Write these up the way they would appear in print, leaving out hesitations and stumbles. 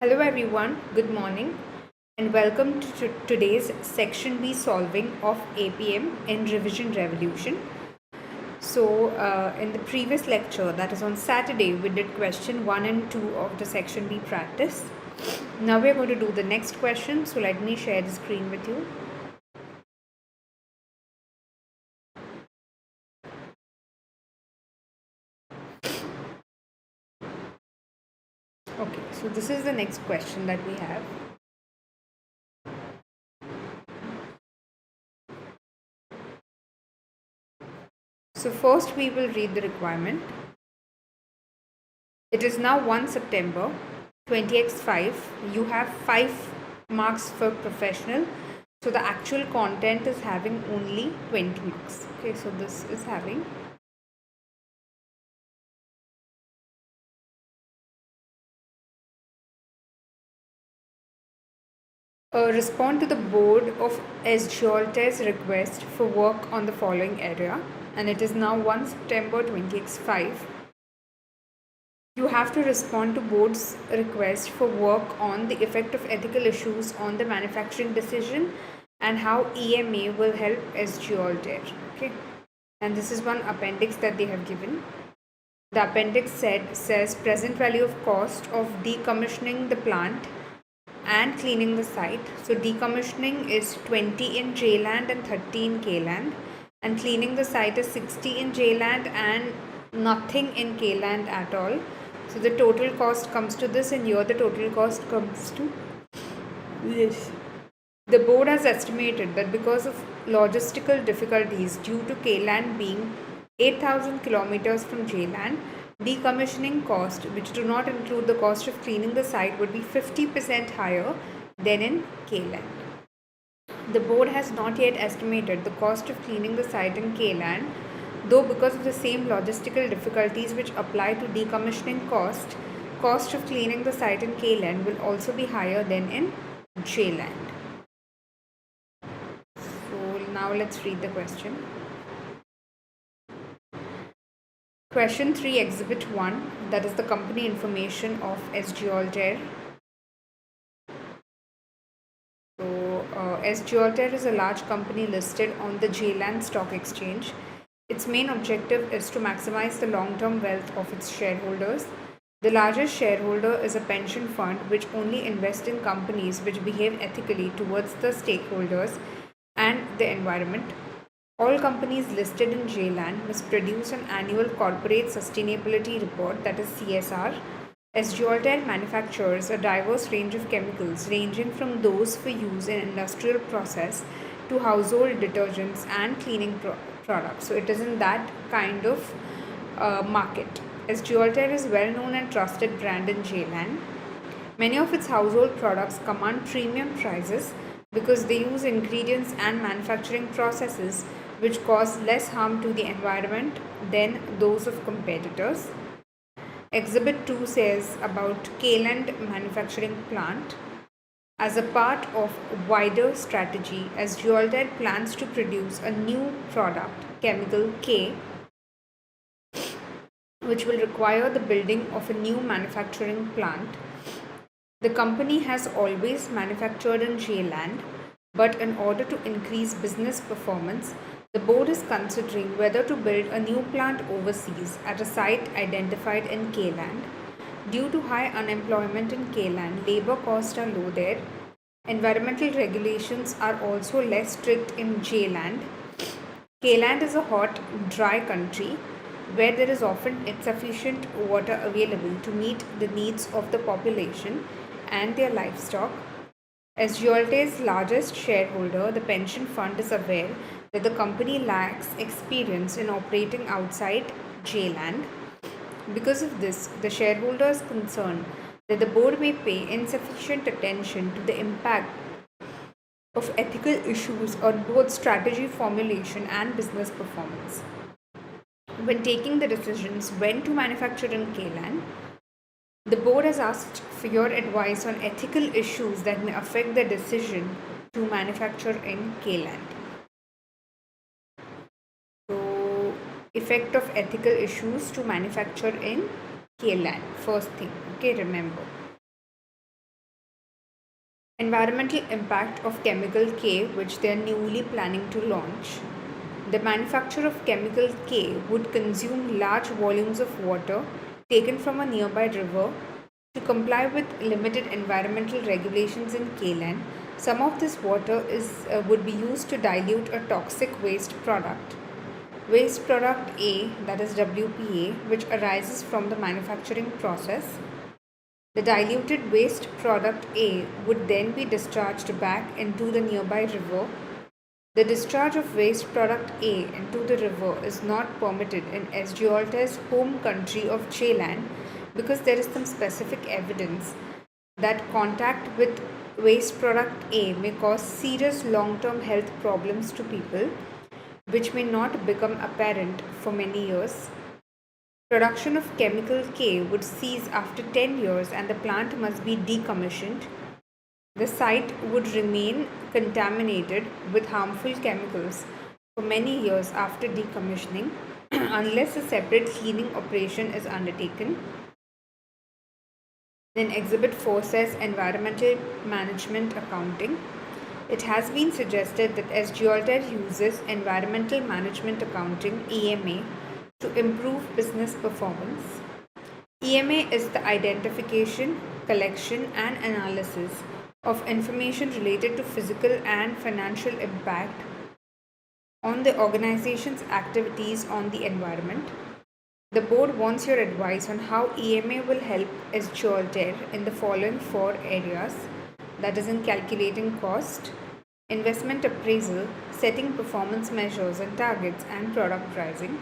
Hello everyone, good morning and welcome to today's Section B solving of APM in Revision Revolution. So in the previous lecture, that is on Saturday, we did question 1 and 2 of the Section B practice. Now we are going to do the next question, so let me share the screen with you. Okay, so this is the next question that we have. So first we will read the requirement. It is now 1 September 20x5. You have 5 marks for professional. So the actual content is having only 20 marks. Okay, so this is having respond to the board of SGOLTE's request for work on the following area, and it is now 1 September 20x5. You have to respond to board's request for work on the effect of ethical issues on the manufacturing decision and how EMA will help SGOLTE. Okay, and this is one appendix that they have given. The appendix says present value of cost of decommissioning the plant and cleaning the site. So decommissioning is 20 in J-land and 30 in K-land, and cleaning the site is 60 in J-land and nothing in K-land at all. So the total cost comes to this, and here the total cost comes to this. The board has estimated that because of logistical difficulties due to K-land being 8,000 kilometers from J-land, decommissioning cost, which do not include the cost of cleaning the site, would be 50% higher than in K-land. The board has not yet estimated the cost of cleaning the site in K-land, though because of the same logistical difficulties which apply to decommissioning cost of cleaning the site in K-land will also be higher than in J-land. So now let's read the question. Question 3, Exhibit 1, that is the company information of SGOLTE. So, SGOLTE is a large company listed on the J-land Stock Exchange. Its main objective is to maximize the long-term wealth of its shareholders. The largest shareholder is a pension fund which only invests in companies which behave ethically towards the stakeholders and the environment. All companies listed in J-land must produce an annual corporate sustainability report, that is CSR. SGOLTE manufactures a diverse range of chemicals ranging from those for use in industrial process to household detergents and cleaning products. So it is in that kind of market. SGOLTE is well known and trusted brand in J-land. Many of its household products command premium prices because they use ingredients and manufacturing processes which cause less harm to the environment than those of competitors. Exhibit 2 says about K-land manufacturing plant. As a part of wider strategy, SGOLTE plans to produce a new product, chemical K, which will require the building of a new manufacturing plant. The company has always manufactured in J-land, but in order to increase business performance, the board is considering whether to build a new plant overseas at a site identified in K-land. Due to high unemployment in K-land, labor costs are low there. Environmental regulations are also less strict in J-land. K-land is a hot, dry country where there is often insufficient water available to meet the needs of the population and their livestock. SGOLTE's largest shareholder, the pension fund, is aware that the company lacks experience in operating outside J-land. Because of this, the shareholder is concerned that the board may pay insufficient attention to the impact of ethical issues on both strategy formulation and business performance. When taking the decisions when to manufacture in K-land, the board has asked for your advice on ethical issues that may affect the decision to manufacture in K-land. So, effect of ethical issues to manufacture in K-land, first thing, okay, remember. Environmental impact of chemical K, which they are newly planning to launch. The manufacture of chemical K would consume large volumes of water taken from a nearby river. To comply with limited environmental regulations in K-land, some of this water would be used to dilute a toxic waste product. Waste product A, that is WPA, which arises from the manufacturing process. The diluted waste product A would then be discharged back into the nearby river. The discharge of waste product A into the river is not permitted in SGOLTE's home country of Ceylan because there is some specific evidence that contact with waste product A may cause serious long-term health problems to people, which may not become apparent for many years. Production of chemical K would cease after 10 years and the plant must be decommissioned. The site would remain contaminated with harmful chemicals for many years after decommissioning unless a separate cleaning operation is undertaken. Then Exhibit 4 says Environmental Management Accounting. It has been suggested that SGOLTER uses Environmental Management Accounting (EMA) to improve business performance. EMA is the identification, collection, and analysis of information related to physical and financial impact on the organization's activities on the environment. The board wants your advice on how EMA will help SGOLTER in the following 4 areas, that is in calculating cost, investment appraisal, setting performance measures and targets, and product pricing.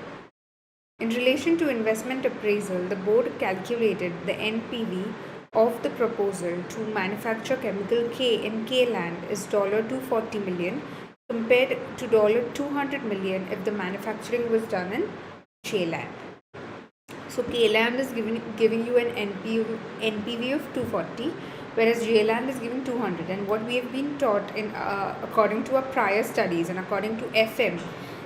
In relation to investment appraisal, the board calculated the NPV of the proposal to manufacture chemical K in K-land is $240 million compared to $200 million if the manufacturing was done in J-land. So K-land is giving you an NPV of 240, whereas J-land is giving 200. And what we have been taught in according to our prior studies and according to FM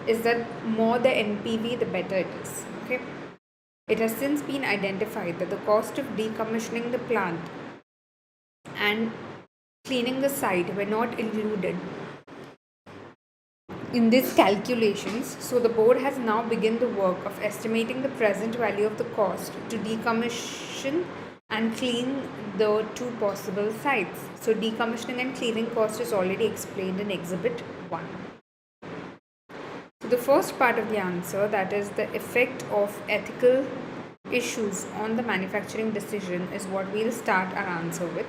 is that more the NPV, the better it is. Okay. It has since been identified that the cost of decommissioning the plant and cleaning the site were not included in these calculations, so the board has now begun the work of estimating the present value of the cost to decommission and clean the 2 possible sites. So decommissioning and cleaning cost is already explained in Exhibit 1. So the first part of the answer, that is the effect of ethical issues on the manufacturing decision, is what we'll start our answer with.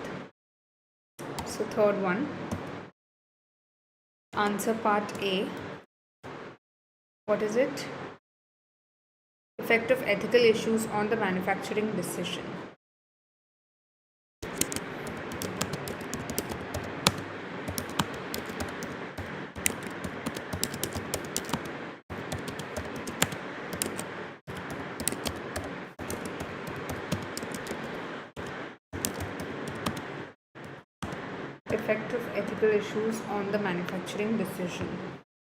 So third one, answer part A. What is it? Effect of ethical issues on the manufacturing decision. Effect of ethical issues on the manufacturing decision.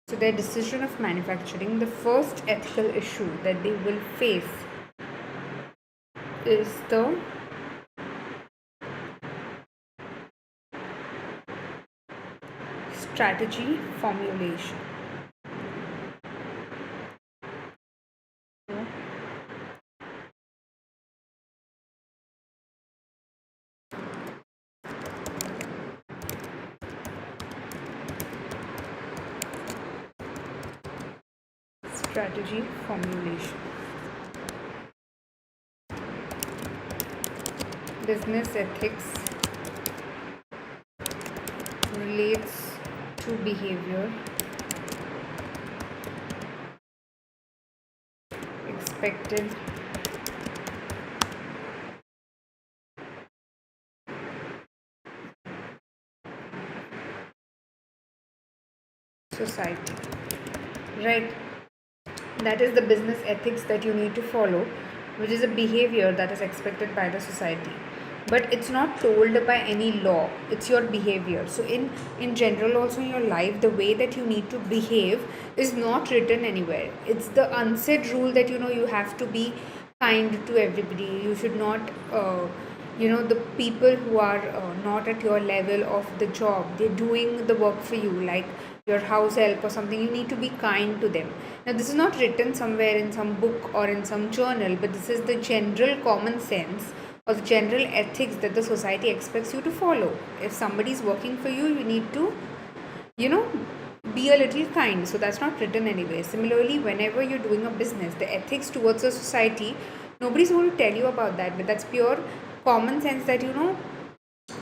So their decision of manufacturing, the first ethical issue that they will face is the strategy formulation. Strategy formulation. Business ethics relates to behavior, expected society. Right. That is the business ethics that you need to follow, which is a behavior that is expected by the society. But it's not told by any law, it's your behavior. So in general also in your life, the way that you need to behave is not written anywhere. It's the unsaid rule that you have to be kind to everybody. You should not the people who are not at your level of the job, they're doing the work for you, like your house help or something, you need to be kind to them. Now this is not written somewhere in some book or in some journal, but this is the general common sense or the general ethics that the society expects you to follow. If somebody is working for you, you need to be a little kind. So that's not written anyway. Similarly, whenever you're doing a business, the ethics towards the society, nobody's going to tell you about that, but that's pure common sense that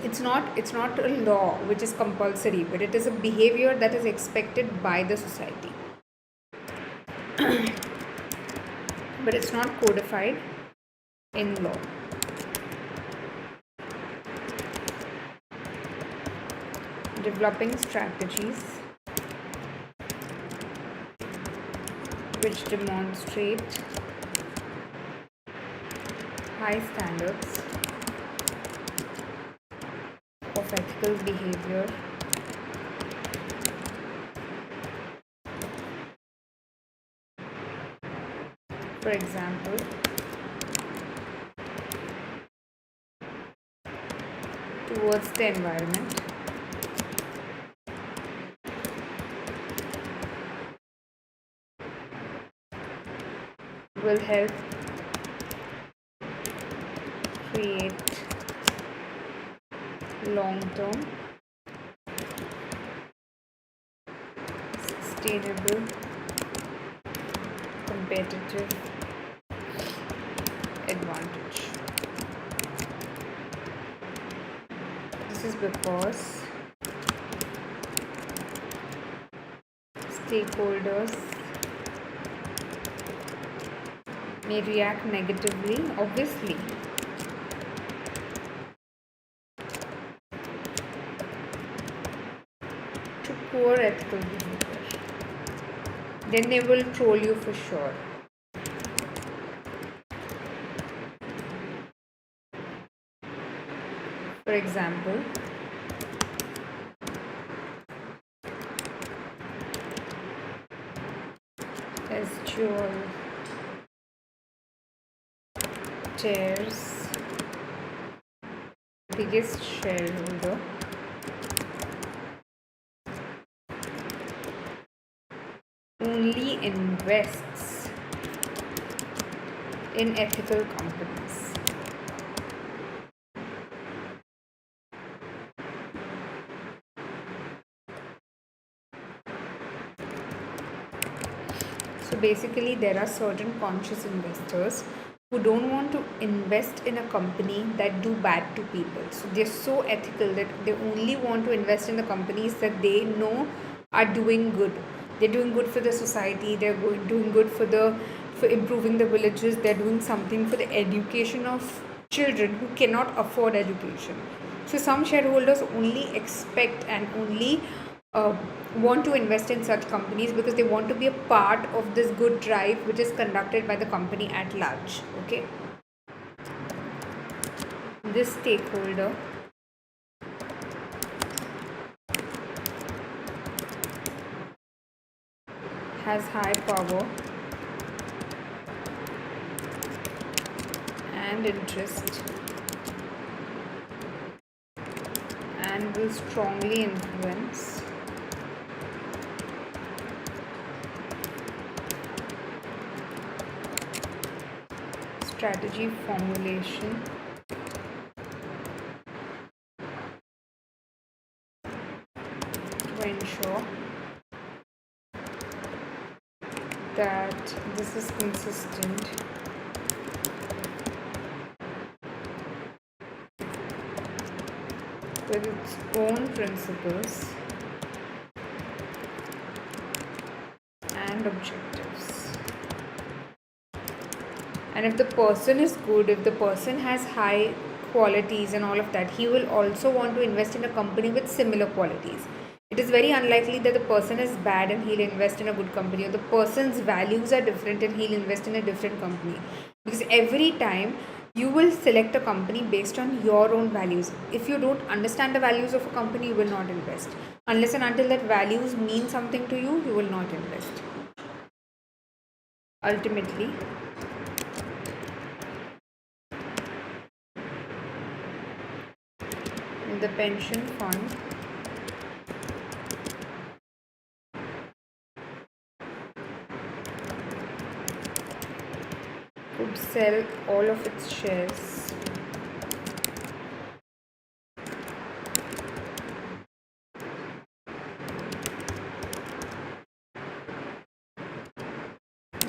it's not a law which is compulsory, but it is a behavior that is expected by the society. But it's not codified in law. Developing strategies which demonstrate high standards of ethical behavior for example, towards the environment, will help create long-term sustainable competitive advantage. This is because stakeholders may react negatively, obviously, to poor ethical behavior. Then they will troll you for sure. For example, as your shares biggest shareholder only invests in ethical companies. So basically, there are certain conscious investors who don't want to invest in a company that do bad to people. So they're so ethical that they only want to invest in the companies that they know are doing good. They're doing good for the society. They're doing good for improving the villages. They're doing something for the education of children who cannot afford education. So some shareholders only expect and only want to invest in such companies because they want to be a part of this good drive which is conducted by the company at large. Okay, this stakeholder has high power and interest and will strongly influence strategy formulation to ensure that this is consistent with its own principles and objectives. And if the person is good, if the person has high qualities and all of that, he will also want to invest in a company with similar qualities. It is very unlikely that the person is bad and he'll invest in a good company, or the person's values are different and he'll invest in a different company. Because every time you will select a company based on your own values. If you don't understand the values of a company, you will not invest. Unless and until that values mean something to you, you will not invest. Ultimately, the pension fund could sell all of its shares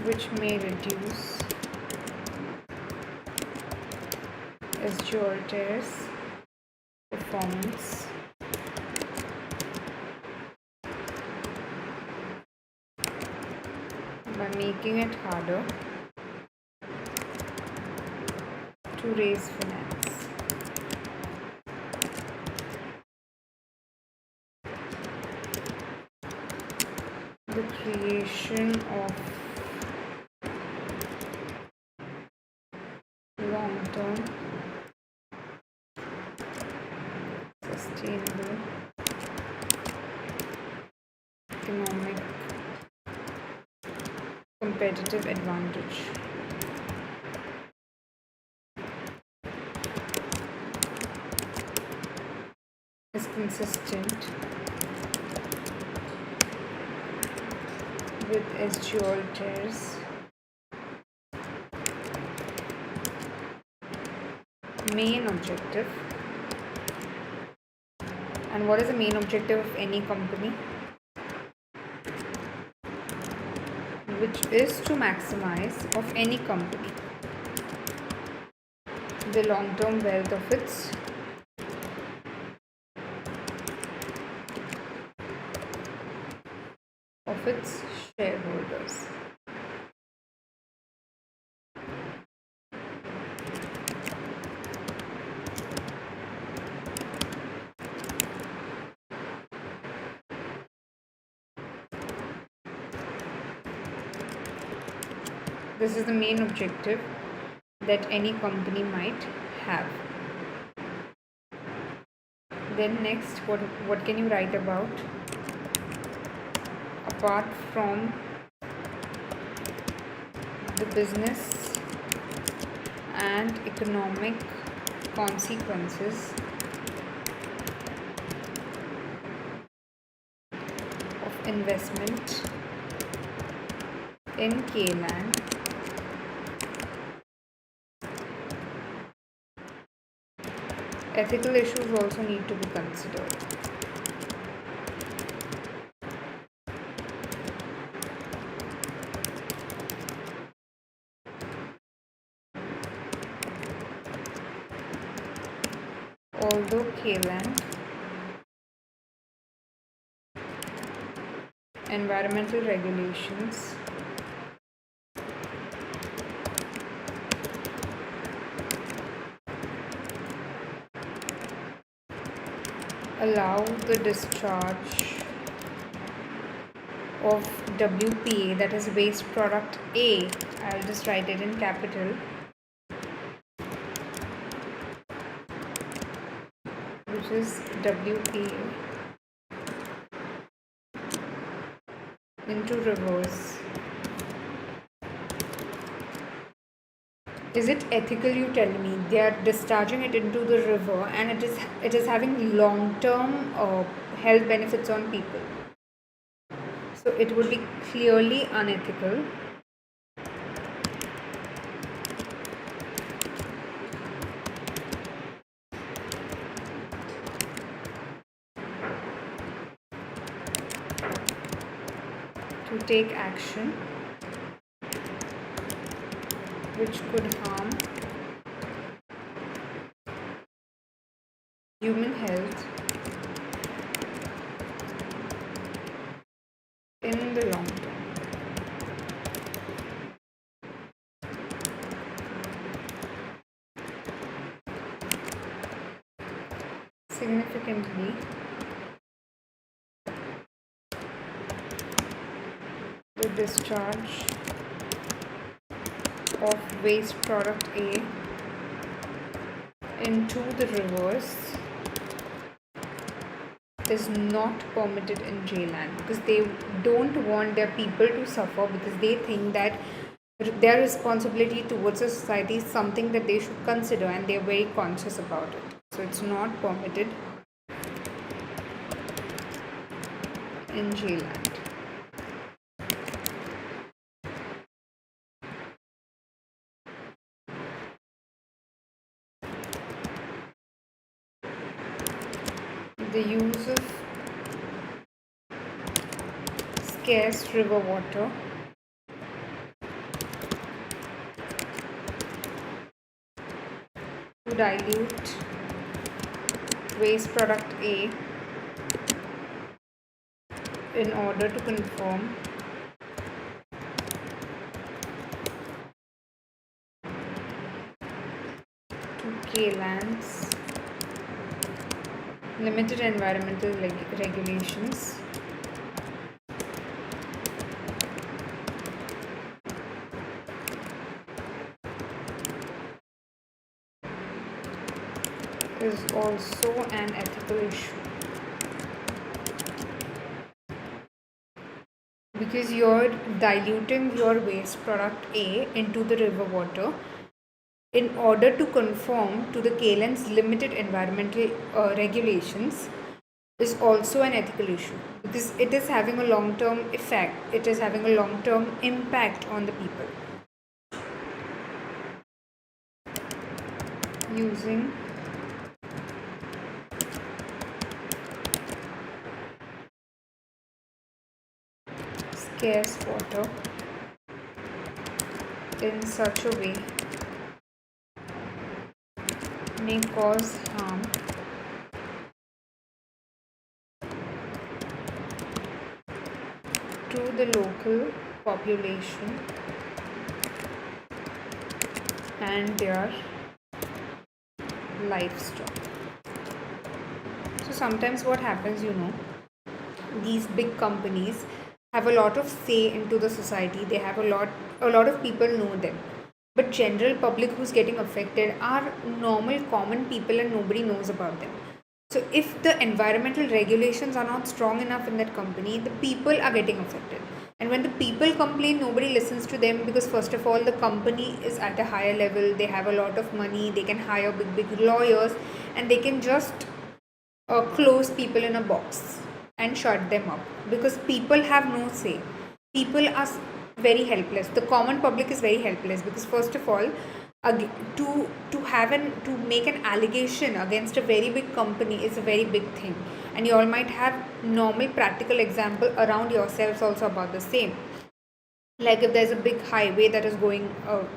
which may reduce Gibraltar's performance by making it harder to raise finance. The creation of long-term sustainable economic competitive advantage is consistent with Gibraltar's main objective. And what is the main objective of any company? Which is to maximize of any company the long-term wealth of its shareholders. This is the main objective that any company might have. Then next, what can you write about? Apart from the business and economic consequences of investment in K-Land, ethical issues also need to be considered. Although K-Land environmental regulations allow the discharge of WPA, that is waste product A, I'll just write it in capital, which is WPA, into rivers. Is it ethical, you tell me? They are discharging it into the river and it is having long-term health benefits on people. So it would be clearly unethical. To take action which could harm human health in the long term. Significantly, the discharge of waste product A into the rivers is not permitted in J-Land, because they don't want their people to suffer, because they think that their responsibility towards the society is something that they should consider and they are very conscious about it. So it's not permitted in J-land. The use of scarce river water to dilute waste product A in order to conform to K-land's limited environmental regulations is also an ethical issue, because you're diluting your waste product A into the river water in order to conform to the K-land's limited environmental regulations is also an ethical issue, because it is having a long-term effect, it is having a long-term impact on the people. Using scarce water in such a way may cause harm to the local population and their livestock. So sometimes what happens, these big companies have a lot of say into the society. They have a lot of people know them, but general public who's getting affected are normal common people and nobody knows about them. So if the environmental regulations are not strong enough in that company, the people are getting affected. And when the people complain, nobody listens to them, because first of all, the company is at a higher level, they have a lot of money, they can hire big lawyers, and they can just close people in a box and shut them up, because people have no say. People are very helpless. The common public is very helpless, because first of all, to make an allegation against a very big company is a very big thing, and you all might have normal practical example around yourselves also about the same. Like if there's a big highway that is going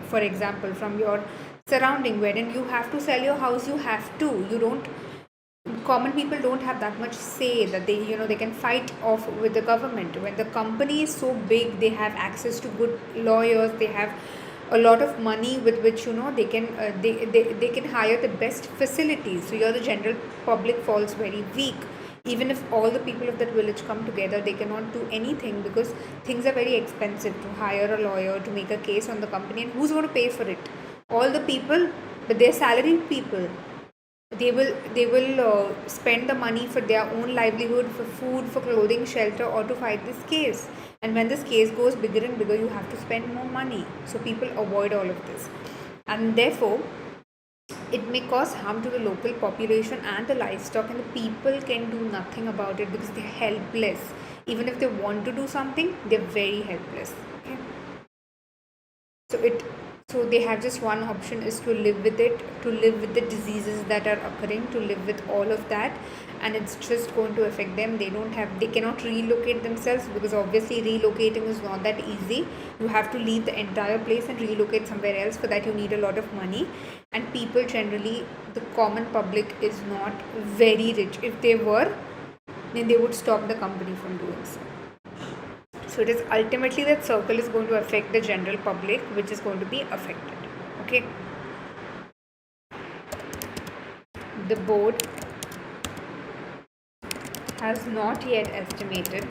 for example from your surrounding, wherein you have to sell your house, common people don't have that much say that they can fight off with the government. When the company is so big, they have access to good lawyers, they have a lot of money with which they can hire the best facilities. So the general public falls very weak. Even if all the people of that village come together, they cannot do anything, because things are very expensive to hire a lawyer to make a case on the company. And who's going to pay for it? All the people, but they're salaried people. They will spend the money for their own livelihood, for food, for clothing, shelter, or to fight this case. And when this case goes bigger and bigger, you have to spend more money. So people avoid all of this, and therefore it may cause harm to the local population and the livestock, and the people can do nothing about it because they're helpless. Even if they want to do something, they're very helpless. Okay, so they have just one option, is to live with it, to live with the diseases that are occurring, to live with all of that, and it's just going to affect them. They cannot relocate themselves, because obviously relocating is not that easy. You have to leave the entire place and relocate somewhere else. For that you need a lot of money, and people generally, the common public is not very rich. If they were, then they would stop the company from doing so. So it is ultimately that circle is going to affect the general public, which is going to be affected. Okay. The board has not yet estimated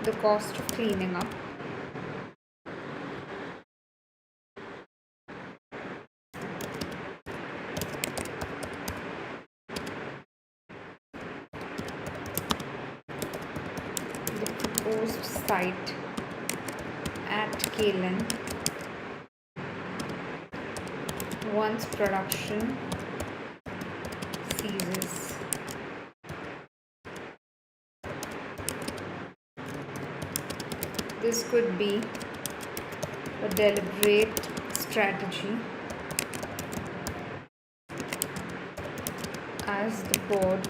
the cost of cleaning up the proposed site at Kalen once production diseases. This could be a deliberate strategy as the board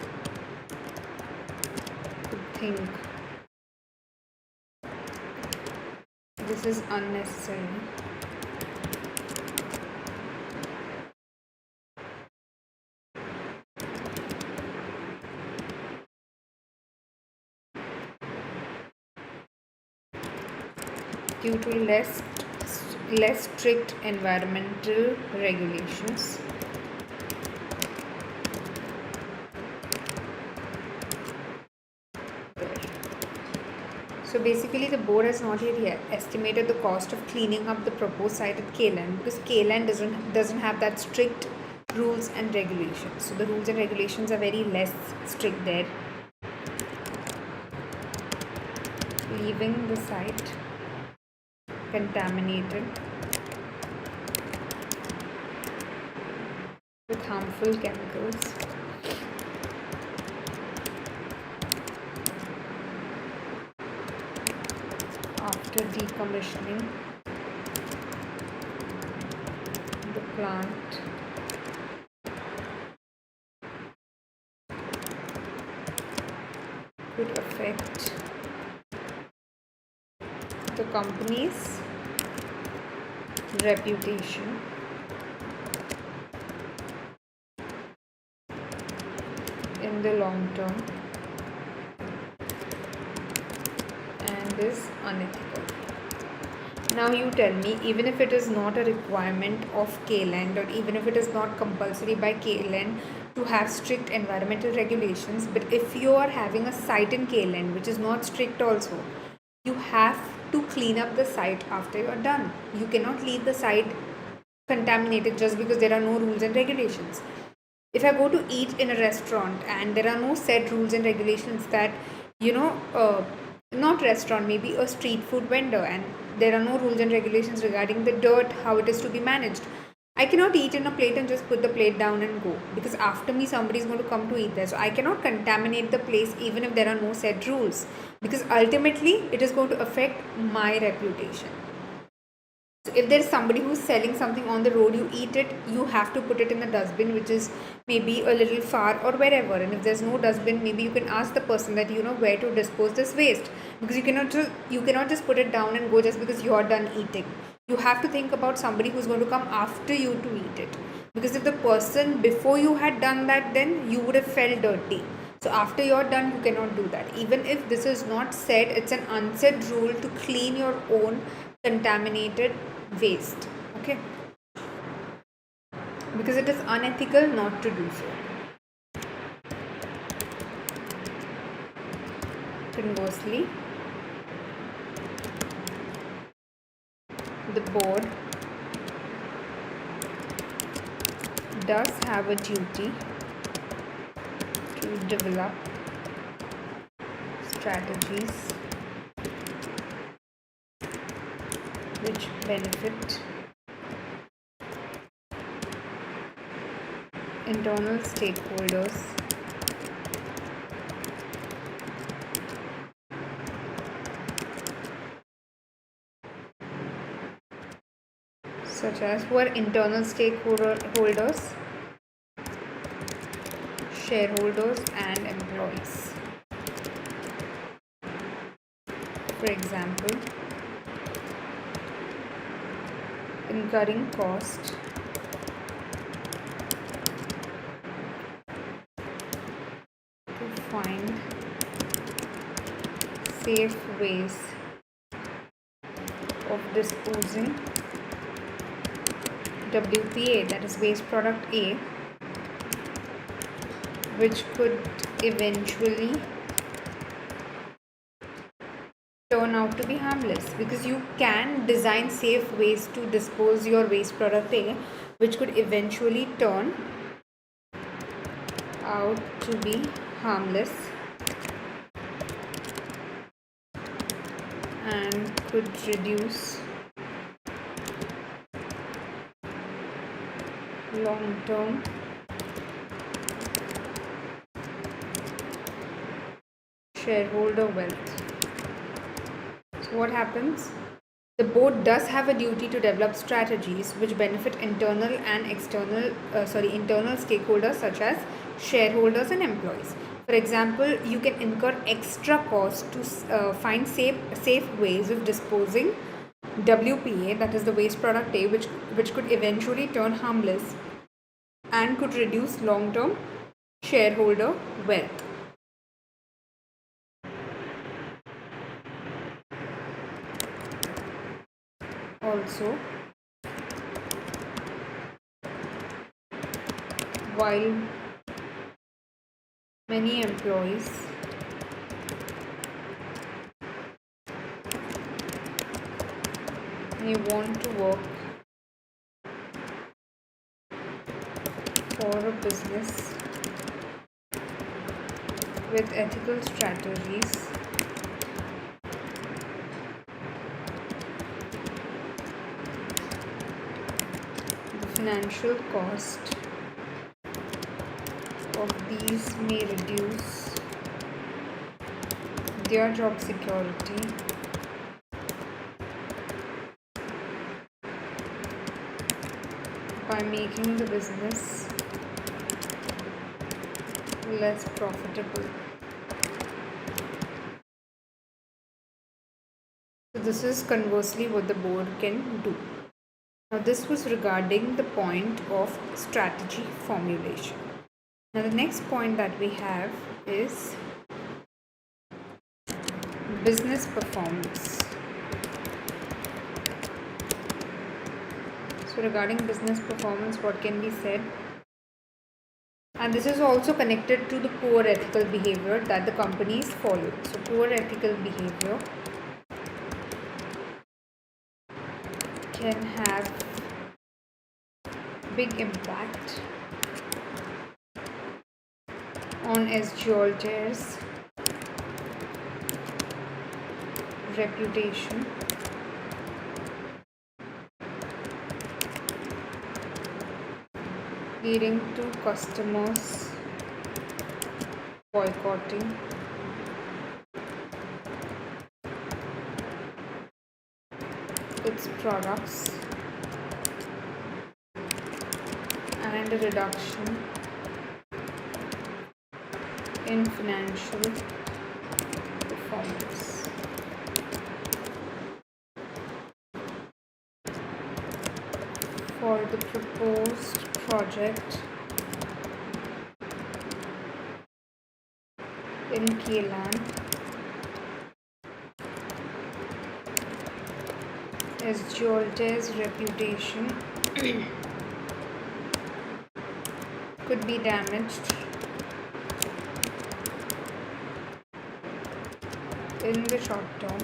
could think this is unnecessary. Due to less strict environmental regulations. So basically the board has not yet estimated the cost of cleaning up the proposed site at KLAN, because KLAN doesn't have that strict rules and regulations. So the rules and regulations are very less strict there. Leaving the site contaminated with harmful chemicals. After decommissioning the plant, could affect the company's reputation in the long term and is unethical. Now you tell me, even if it is not a requirement of KLAN, or even if it is not compulsory by KLAN to have strict environmental regulations, but if you are having a site in KLAN which is not strict also, you have to clean up the site after you are done. You cannot leave the site contaminated just because there are no rules and regulations. If I go to eat in a restaurant and there are no set rules and regulations that, not restaurant, maybe a street food vendor, and there are no rules and regulations regarding the dirt, how it is to be managed, I cannot eat in a plate and just put the plate down and go, because after me somebody is going to come to eat there. So I cannot contaminate the place even if there are no set rules, because ultimately it is going to affect my reputation. So if there is somebody who is selling something on the road, you eat it, you have to put it in the dustbin, which is maybe a little far or wherever. And if there's no dustbin, maybe you can ask the person that where to dispose this waste, because you cannot just put it down and go just because you are done eating. You have to think about somebody who's going to come after you to eat it, because if the person before you had done that, then you would have felt dirty. So after you're done, you cannot do that. Even if this is not said, it's an unsaid rule to clean your own contaminated waste. Okay, because it is unethical not to do so. Conversely, the board does have a duty to develop strategies which benefit internal stakeholders such as who are internal stakeholders, shareholders and employees. For example, incurring cost to find safe ways of disposing WPA, that is waste product A, which could eventually turn out to be harmless, because you can design safe ways to dispose your waste product A, which could eventually turn out to be harmless and could reduce long-term shareholder wealth. So what happens? The board does have a duty to develop strategies which benefit internal and external, internal stakeholders such as shareholders and employees. For example, you can incur extra costs to find safe ways of disposing WPA, that is the waste product A, which could eventually turn harmless and could reduce long-term shareholder wealth. Also, while many employees may want to work for a business with ethical strategies, the financial cost of these may reduce their job security by making the business less profitable. So this is conversely what the board can do. Now this was regarding the point of strategy formulation. Now the next point that we have is business performance. So regarding business performance, what can be said? And this is also connected to the poor ethical behavior that the companies follow. So poor ethical behavior can have big impact on SGLT's reputation, leading to customers boycotting its products and a reduction in financial performance. For the proposed project in Kielan, SGLT's reputation could be damaged in the short term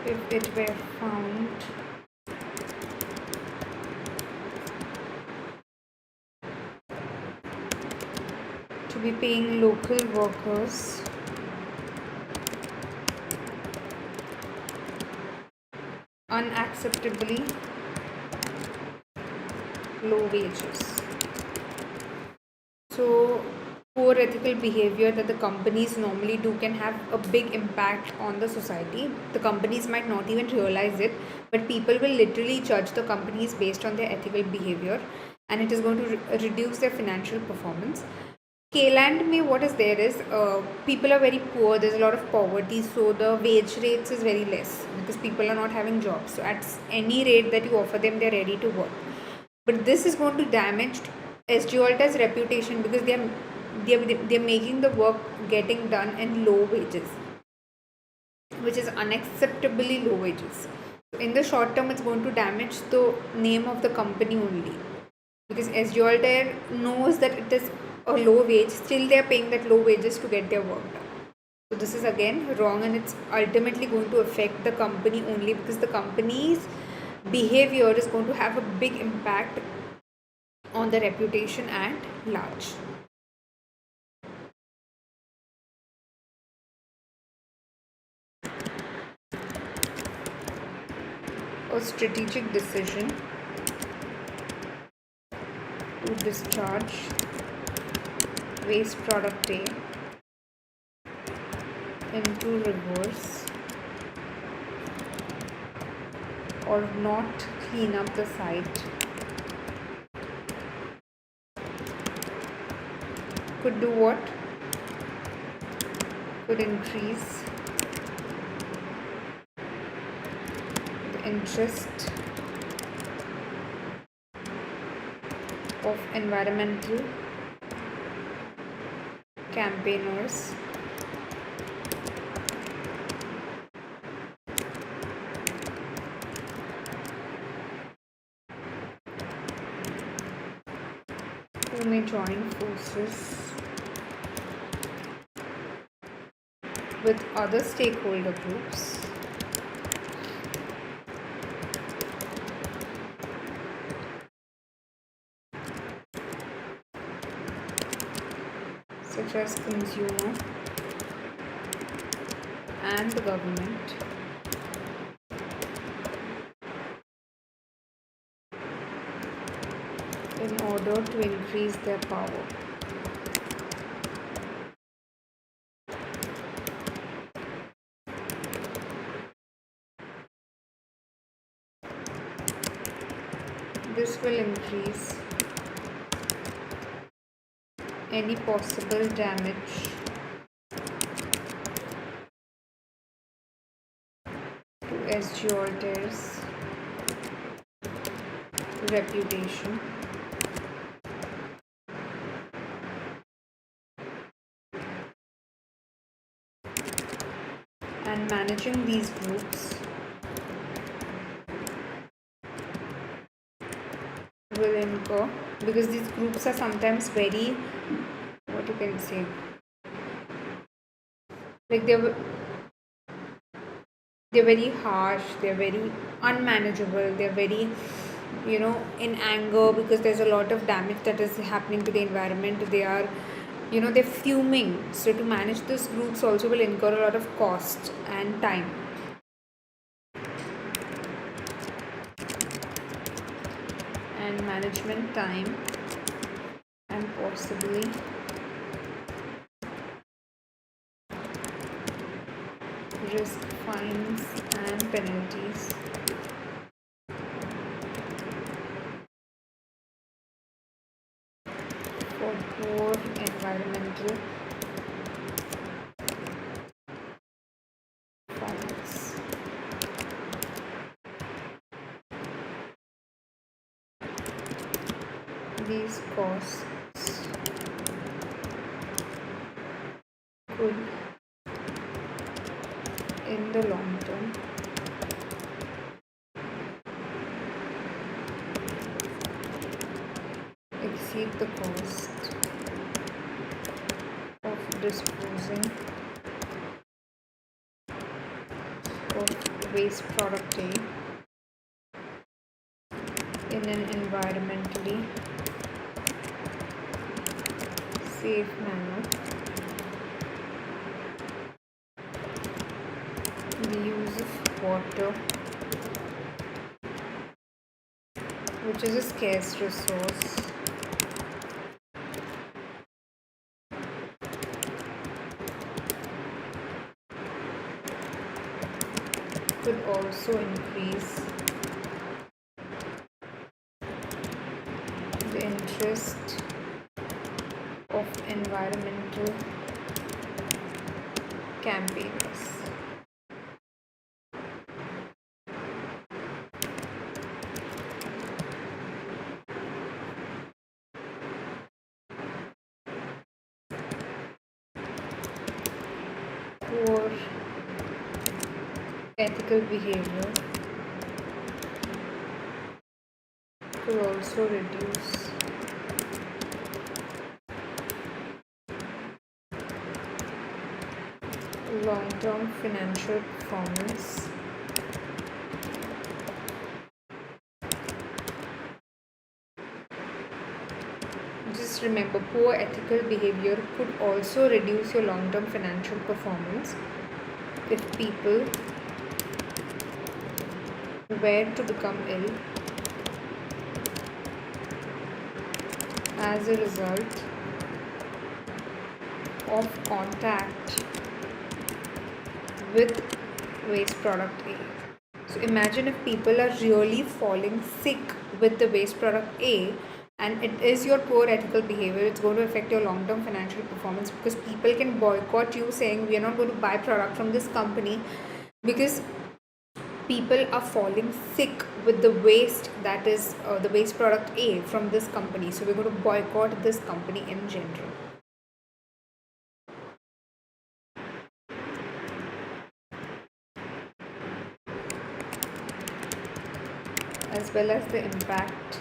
if it were found to be paying local workers unacceptably low wages. So poor ethical behavior that the companies normally do can have a big impact on the society. The companies might not even realize it, but people will literally judge the companies based on their ethical behavior, and it is going to reduce their financial performance. Kielan mein what is there is people are very poor, there's a lot of poverty, so the wage rates is very less because people are not having jobs. So at any rate that you offer them, they're ready to work. But this is going to damage SGLT's reputation because they're making the work getting done in low wages, which is unacceptably low wages. In the short term, it's going to damage the name of the company only, because SGLT knows that it is a low wage, still they are paying that low wages to get their work done. So this is again wrong, and it's ultimately going to affect the company only because the company's behavior is going to have a big impact on the reputation at large. A strategic decision to discharge waste product A into rivers or not clean up the site could do what? Could increase the interest of environmental campaigners who may join forces with other stakeholder groups such as consumer and the government in order to increase their power. This will increase any possible damage to SGOLTER's reputation and managing these groups will incur, because these groups are sometimes very, what you can say, like they're very harsh, they're very unmanageable, they're very, in anger because there's a lot of damage that is happening to the environment. They are, they're fuming. So to manage these groups also will incur a lot of cost and time. And management time and possibly risk fines and penalties for poor environmental performance. These costs could, in the long term, exceed the cost of disposing of waste product A in an environmentally safe manner. The use of water, which is a scarce resource, could also increase the interest of environmental campaigners. Poor ethical behavior could also reduce long-term financial performance Just remember, poor ethical behavior could also reduce your long-term financial performance if people were to become ill as a result of contact with waste product A. So imagine if people are really falling sick with the waste product A, and it is your poor ethical behavior, it's going to affect your long-term financial performance, because people can boycott you saying we are not going to buy product from this company because people are falling sick with the waste that is the waste product A from this company. So we're going to boycott this company in general. As well as the impact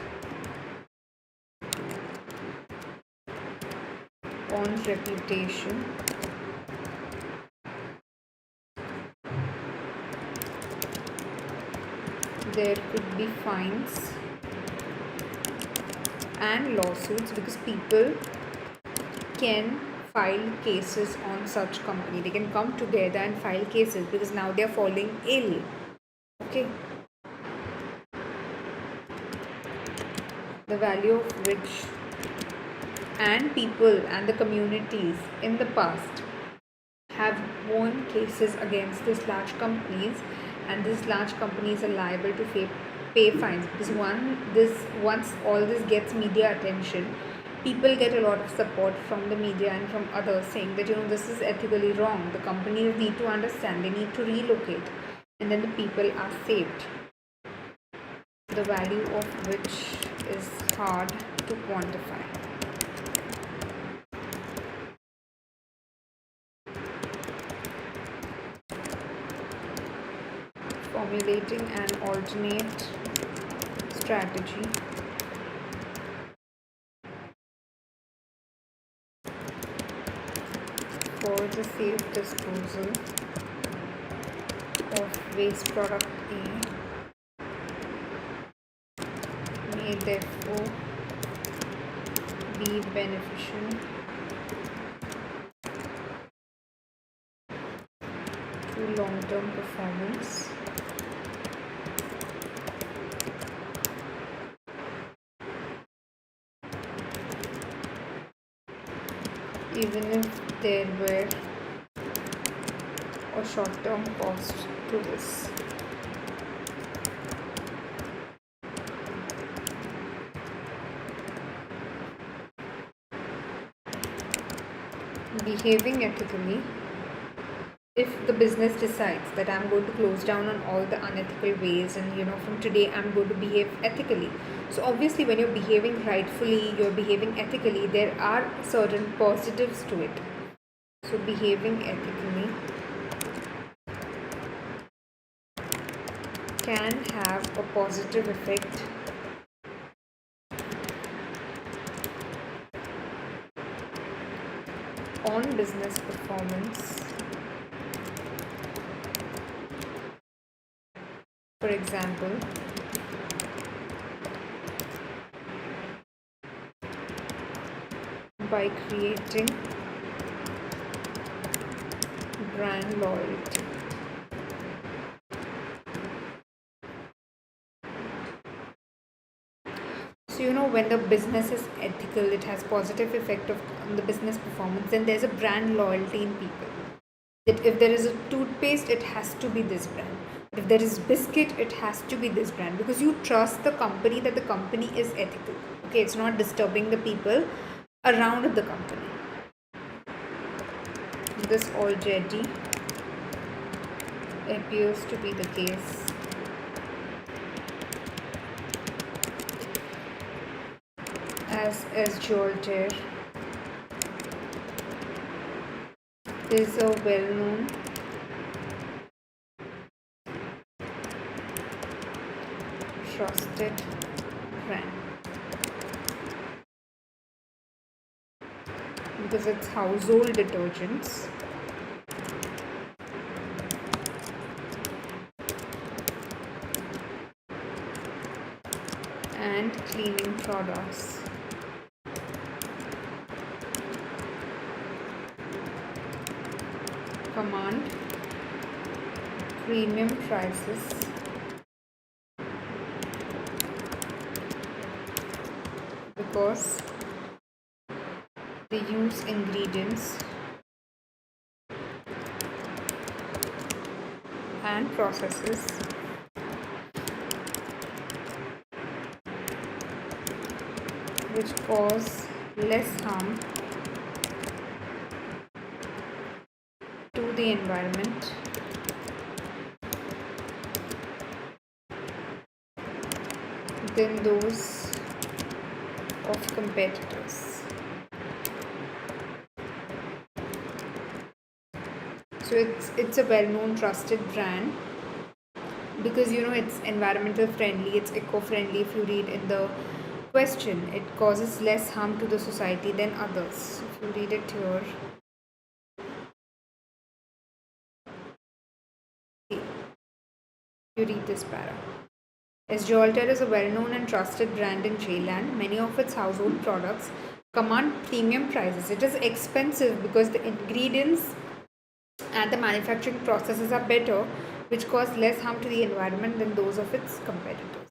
on reputation, there could be fines and lawsuits, because people can file cases on such company. They can come together and file cases because now they are falling ill. Okay. The value of which, and people and the communities in the past have won cases against these large companies, and these large companies are liable to pay fines, because once all this gets media attention, people get a lot of support from the media and from others saying that this is ethically wrong. The companies need to understand, they need to relocate, and then the people are saved. The value of which is hard to quantify. Formulating an alternate strategy for the safe disposal of waste product A may therefore be beneficial to long-term performance, even if there were a short-term cost to this. Behaving ethically. If the business decides that I'm going to close down on all the unethical ways, and from today I'm going to behave ethically. So obviously when you're behaving rightfully, you're behaving ethically, there are certain positives to it. So behaving ethically can have a positive effect on business performance. For example, by creating brand loyalty. So when the business is ethical, it has positive effect on the business performance. Then there's a brand loyalty in people. That if there is a toothpaste, it has to be this brand. If there is biscuit, it has to be this brand, because you trust the company that the company is ethical. Okay, it's not disturbing the people around the company. This already appears to be the case as Jolter is a well-known trusted brand, because it's household detergents and cleaning products. Command premium prices because they use ingredients and processes which cause less harm to the environment than those of competitors. So it's a well-known trusted brand because it's environmental friendly, it's eco-friendly. If you read in the question, it causes less harm to the society than others. If you read it here, you read this para. Altair is a well-known and trusted brand in J-Land. Many of its household products command premium prices. It is expensive because the ingredients and the manufacturing processes are better, which cause less harm to the environment than those of its competitors.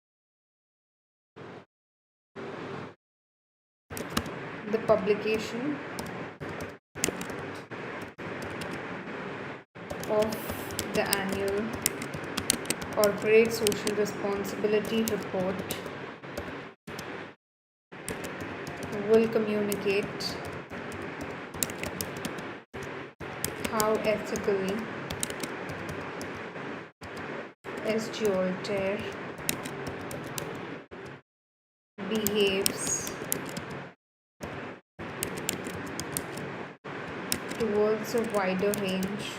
The publication of the annual Corporate Social Responsibility Report will communicate how ethically Altair behaves towards a wider range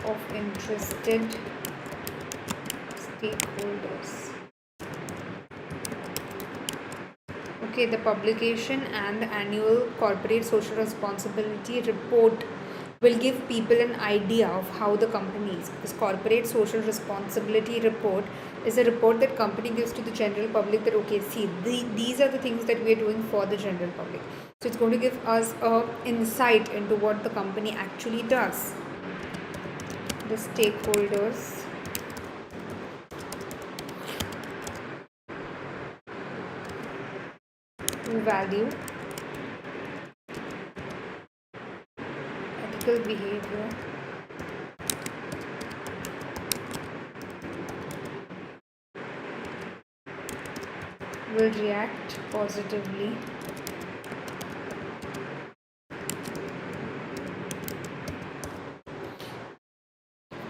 of interested stakeholders. Okay, the publication and the annual corporate social responsibility report will give people an idea of how the company is. This corporate social responsibility report is a report that company gives to the general public that these are the things that we are doing for the general public. So it's going to give us a insight into what the company actually does. The stakeholders who value ethical behavior will react positively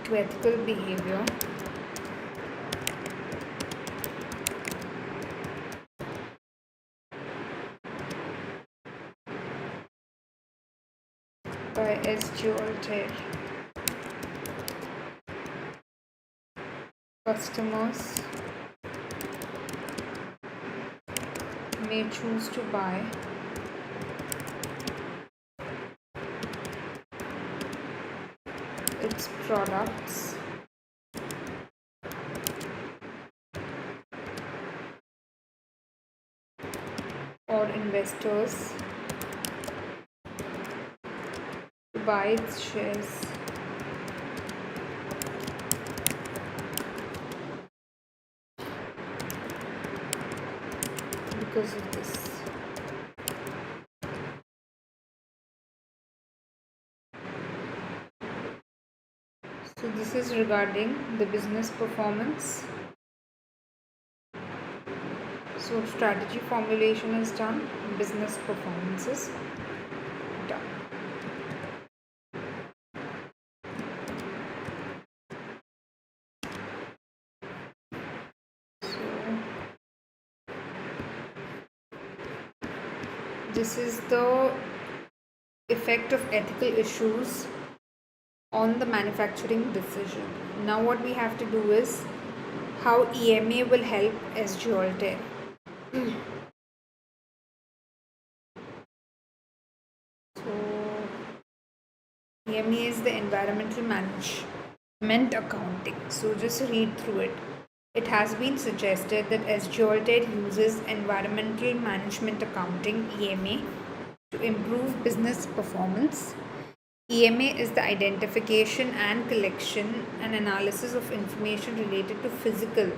to ethical behavior by Altair. Customers may choose to buy its products or investors to buy its shares because of this. So this is regarding the business performance. So strategy formulation is done, business performance is done. So this is the effect of ethical issues on the manufacturing decision. Now what we have to do is how EMA will help Altair. So EMA is the environmental management accounting. So just read through it. It has been suggested that Altair uses environmental management accounting EMA to improve business performance. EMA is the identification and collection and analysis of information related to physical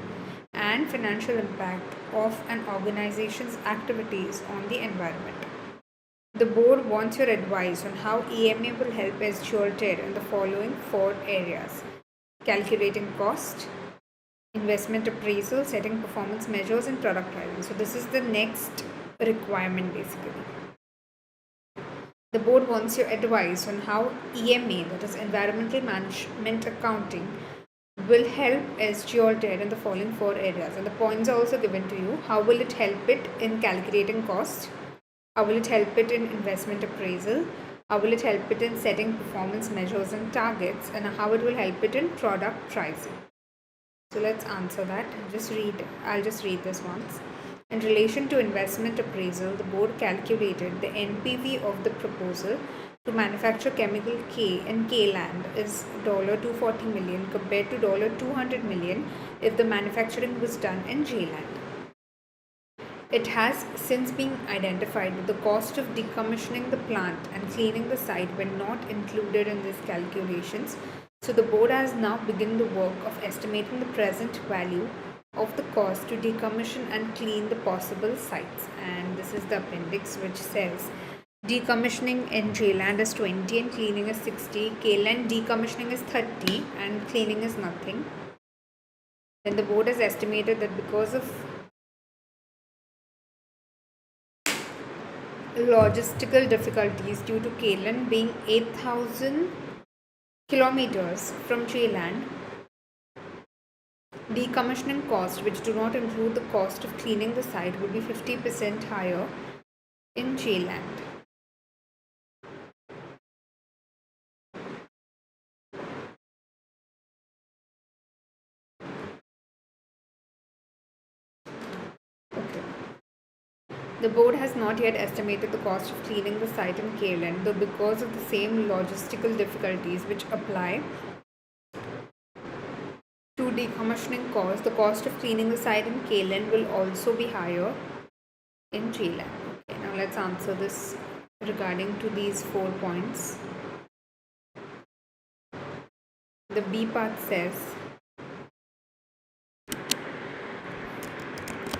and financial impact of an organization's activities on the environment. The board wants your advice on how EMA will help SGLTER in the following 4 areas: calculating cost, investment appraisal, setting performance measures, and product pricing. So this is the next requirement basically. The board wants your advice on how EMA, that is Environmental Management Accounting, will help SGLTER in the following 4 areas. And the points are also given to you. How will it help it in calculating cost? How will it help it in investment appraisal? How will it help it in setting performance measures and targets? And how it will help it in product pricing? So let's answer that. I'll just read this once. In relation to investment appraisal, the board calculated the NPV of the proposal to manufacture chemical K in K-land is $240 million compared to $200 million if the manufacturing was done in J-land. It has since been identified that the cost of decommissioning the plant and cleaning the site were not included in these calculations. So the board has now begun the work of estimating the present value of the cost to decommission and clean the possible sites. And this is the appendix which says decommissioning in J-land is 20 and cleaning is 60. K-land decommissioning is 30 and cleaning is nothing. Then the board has estimated that because of logistical difficulties due to K-land being 8,000 kilometers from J-land, decommissioning costs, which do not include the cost of cleaning the site, would be 50% higher in J-land. The board has not yet estimated the cost of cleaning the site in K-land, though because of the same logistical difficulties which apply to decommissioning costs, the cost of cleaning the site in K-land will also be higher in J-land. Okay, now let's answer this regarding to these 4 points. The B part says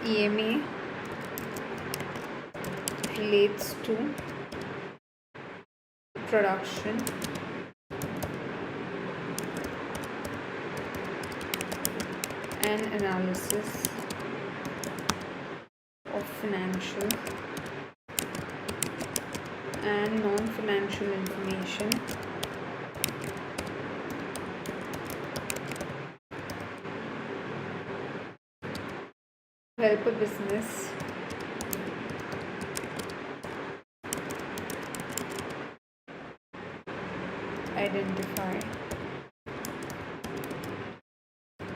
EMA relates to production and analysis of financial and non-financial information to help a business identify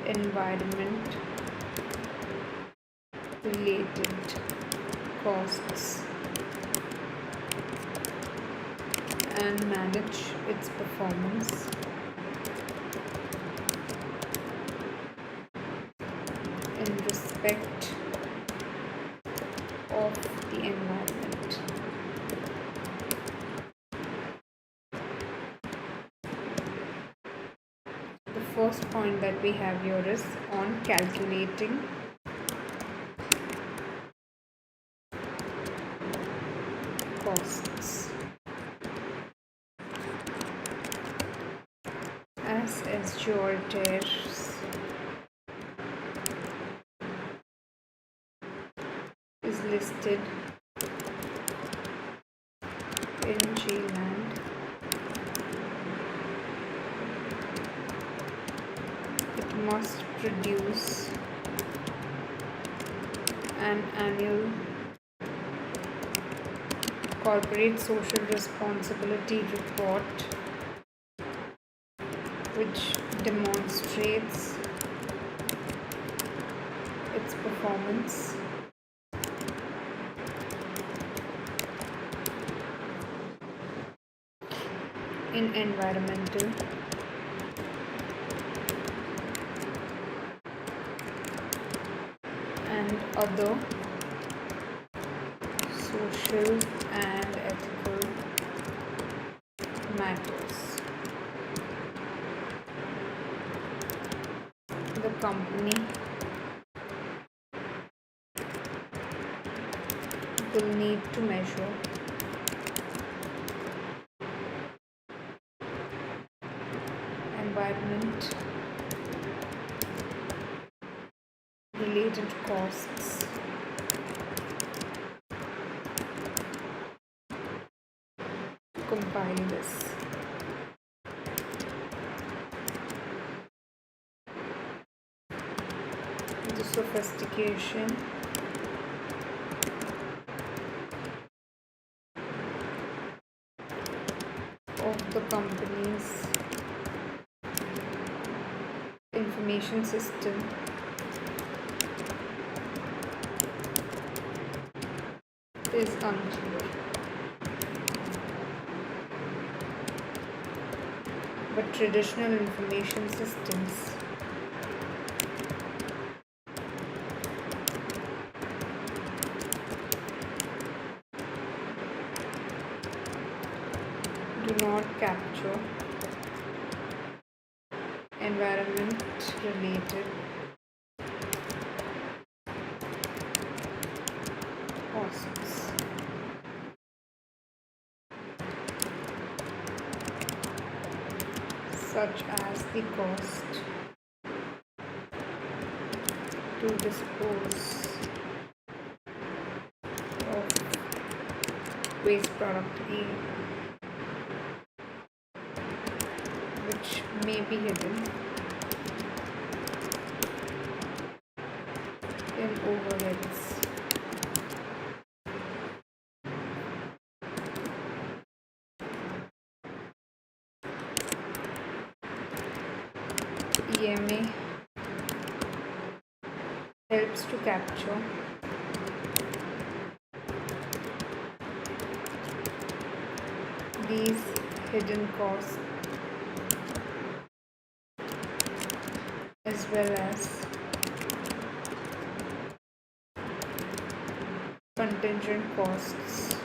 environment related costs and manage its performance in respect of the environment. The first point that we have here is on calculating costs. As SGLTERS is listed in J-land, it must produce an annual corporate social responsibility report which demonstrates its performance in environmental and other social and ethical matters. The company will need to measure environment related costs. Compile this. The sophistication of the company's information system is unclear, but traditional information systems do not capture environment related costs. Such as the cost to dispose of waste product A, which may be hidden in overheads. EMA helps to capture these hidden costs as well as contingent costs.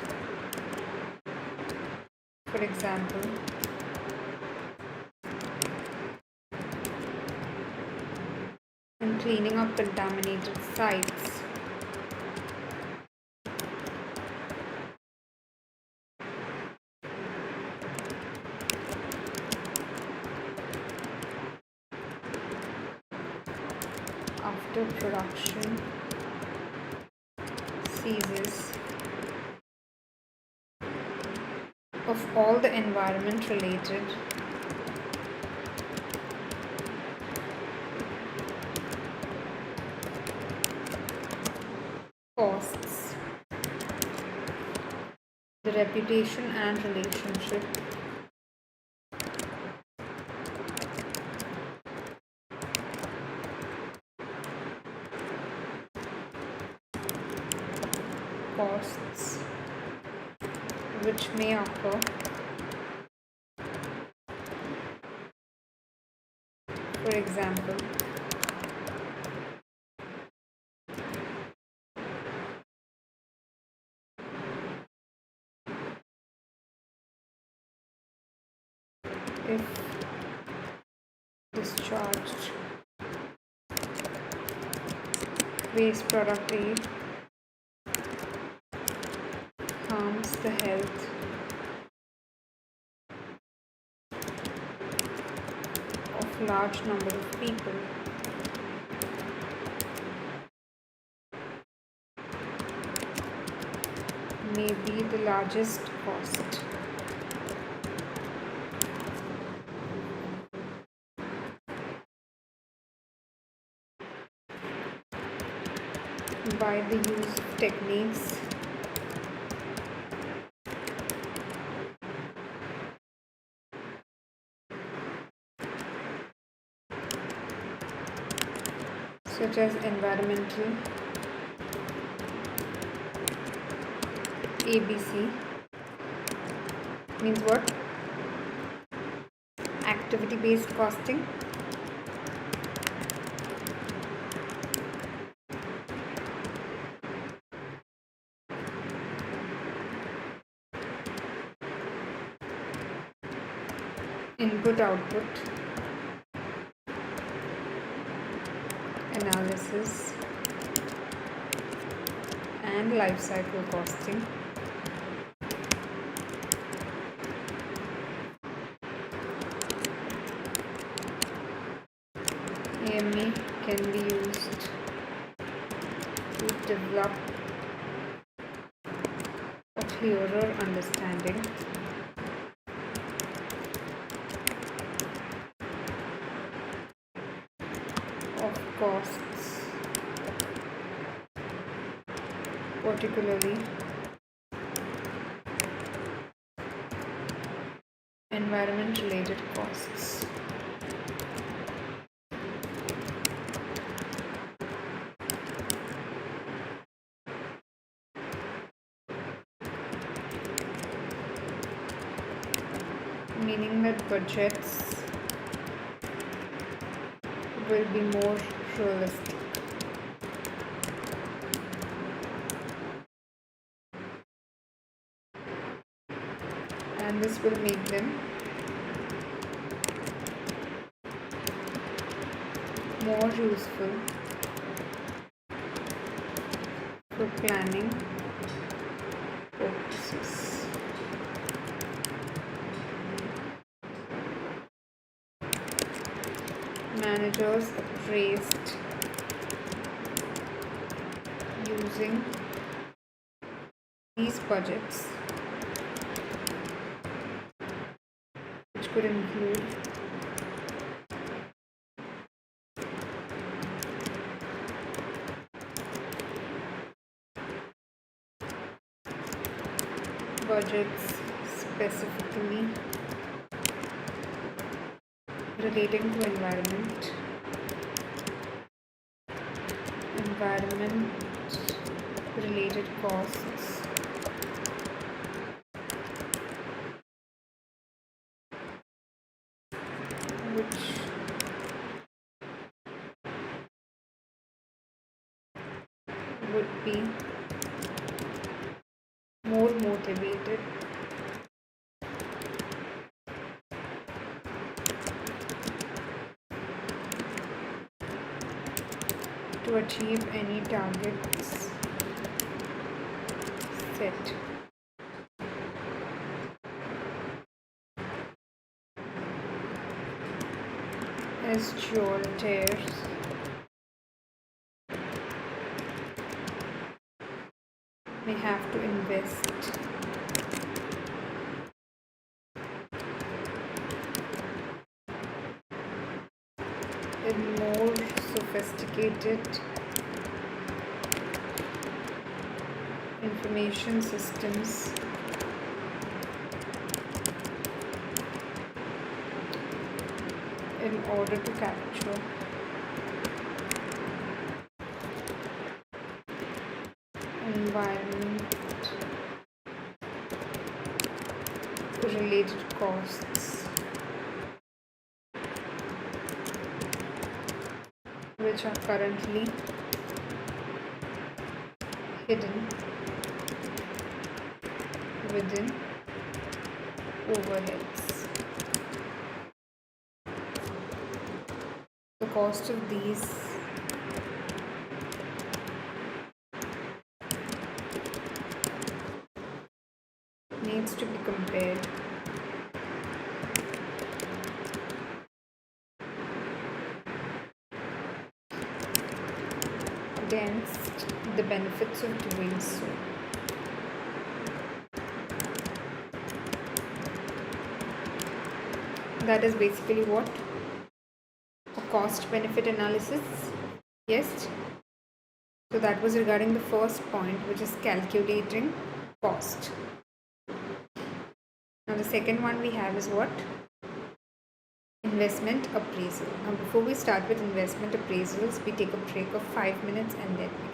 For example, in cleaning up contaminated sites, after production ceases, of all the environment related costs, the reputation and relationship costs which may occur, for example, if discharged waste product A harms the health of large number of people, may be the largest cost. By the use of techniques such as environmental ABC means what? Activity based costing. Input output analysis and life cycle costing. AMA can be used to develop a clearer understanding of costs, particularly environment-related costs. Meaning that budgets will be more realistic. And this will make them more useful for planning purposes. Managers appraised using these budgets, which could include budgets specifically relating to environment related costs, which would be more motivated to achieve any targets set. As geologers may have to invest in more sophisticated information systems in order to capture environment related costs, which are currently hidden within overheads. The cost of these needs to be compared against the benefits of doing so. That is basically what a cost benefit analysis. Yes, so that was regarding the first point, which is calculating cost. Now the second one we have is what? Investment appraisal. Now before we start with investment appraisals, we take a break of 5 minutes and then we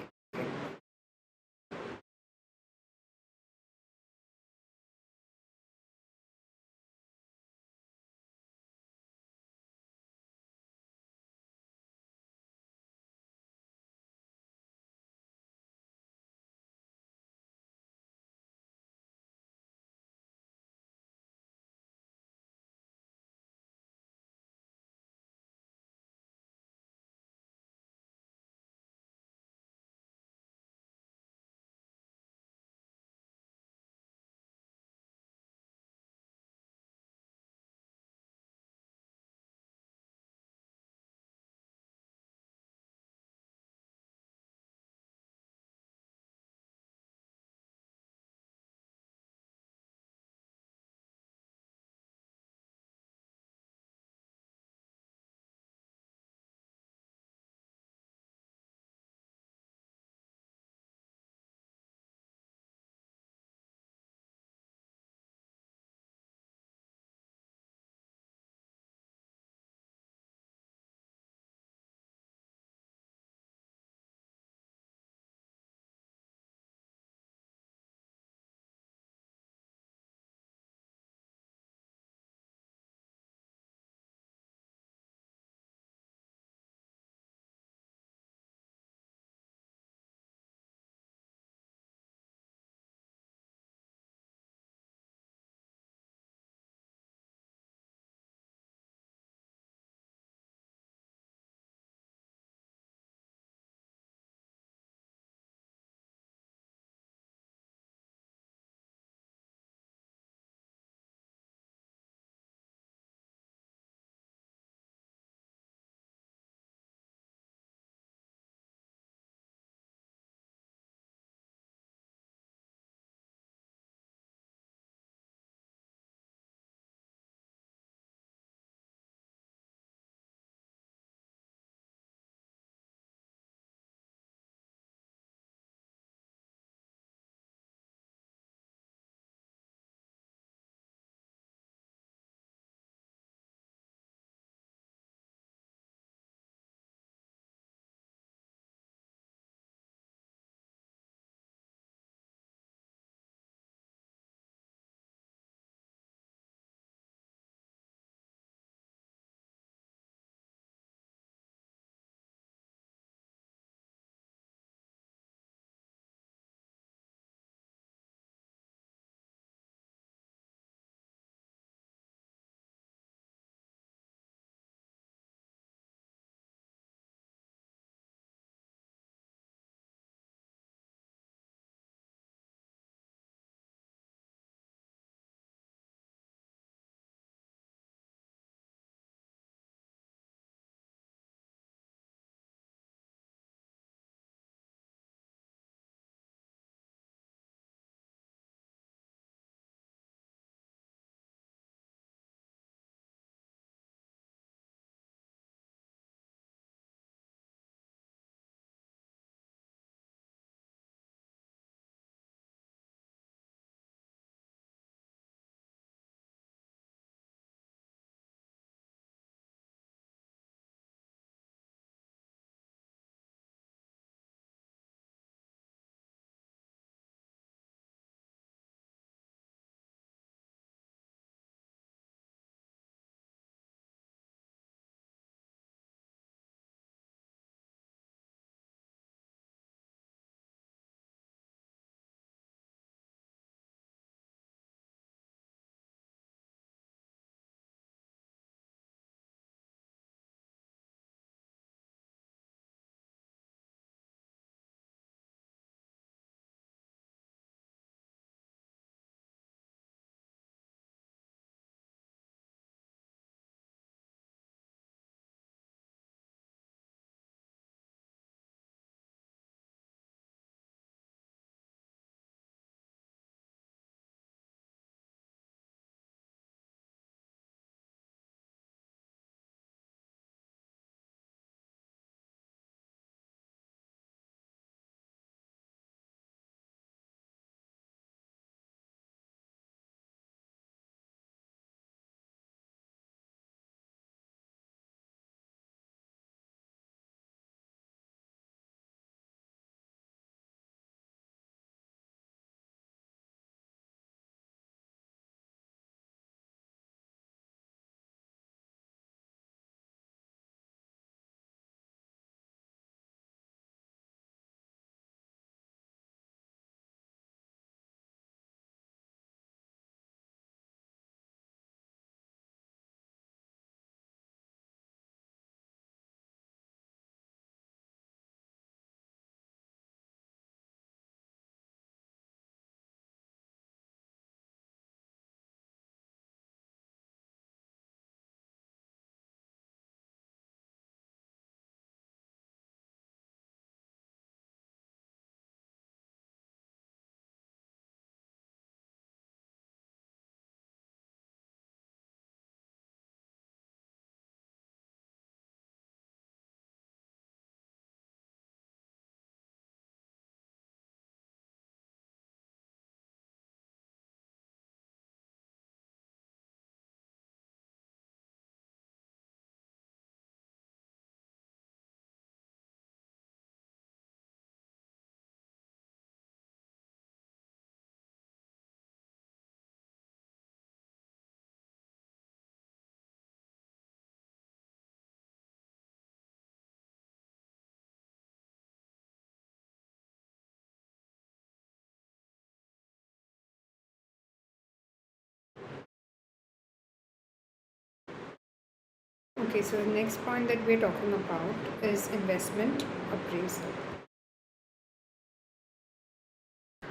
Okay, so the next point that we're talking about is investment appraisal.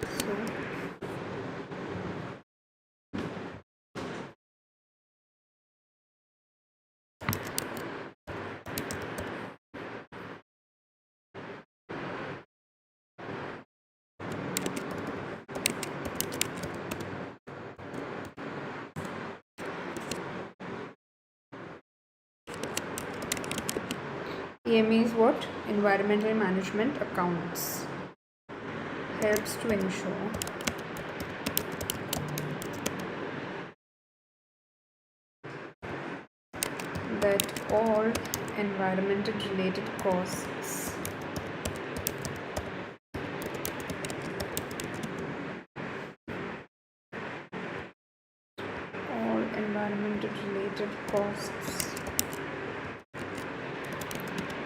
So, EMA is what? Environmental Management Accounts. Helps to ensure that all environmental related costs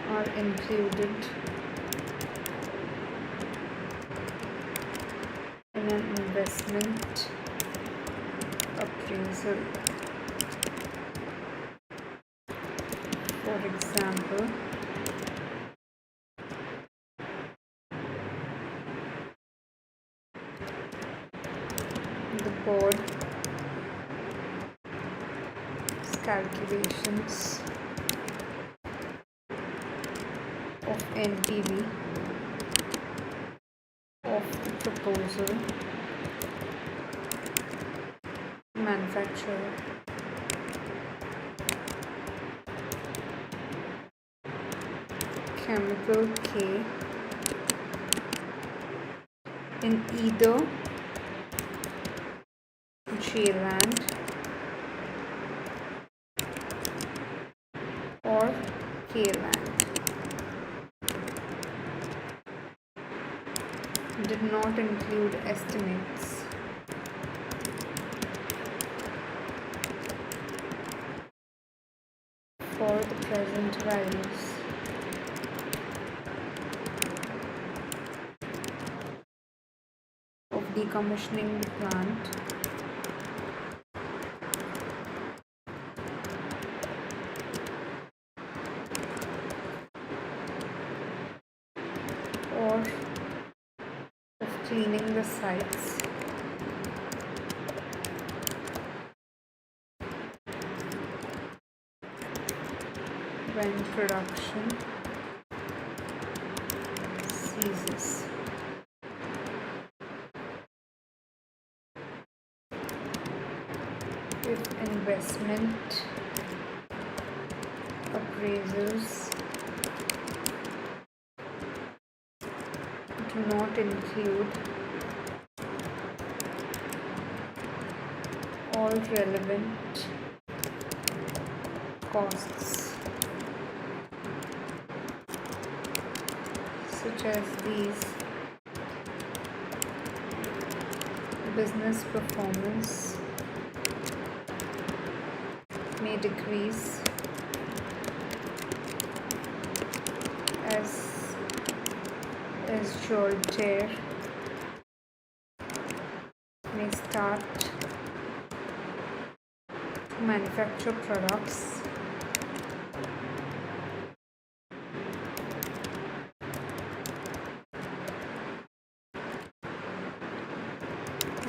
are included in an investment appraisal. For example, the board's calculations of NPV of the proposal manufacturer chemical K in either J-land or K-land did not include estimates for the present values of decommissioning the plant or of cleaning the sites when production ceases. If investment appraisals do not include all relevant costs such as these: business performance may decrease as Jolter may start to manufacture products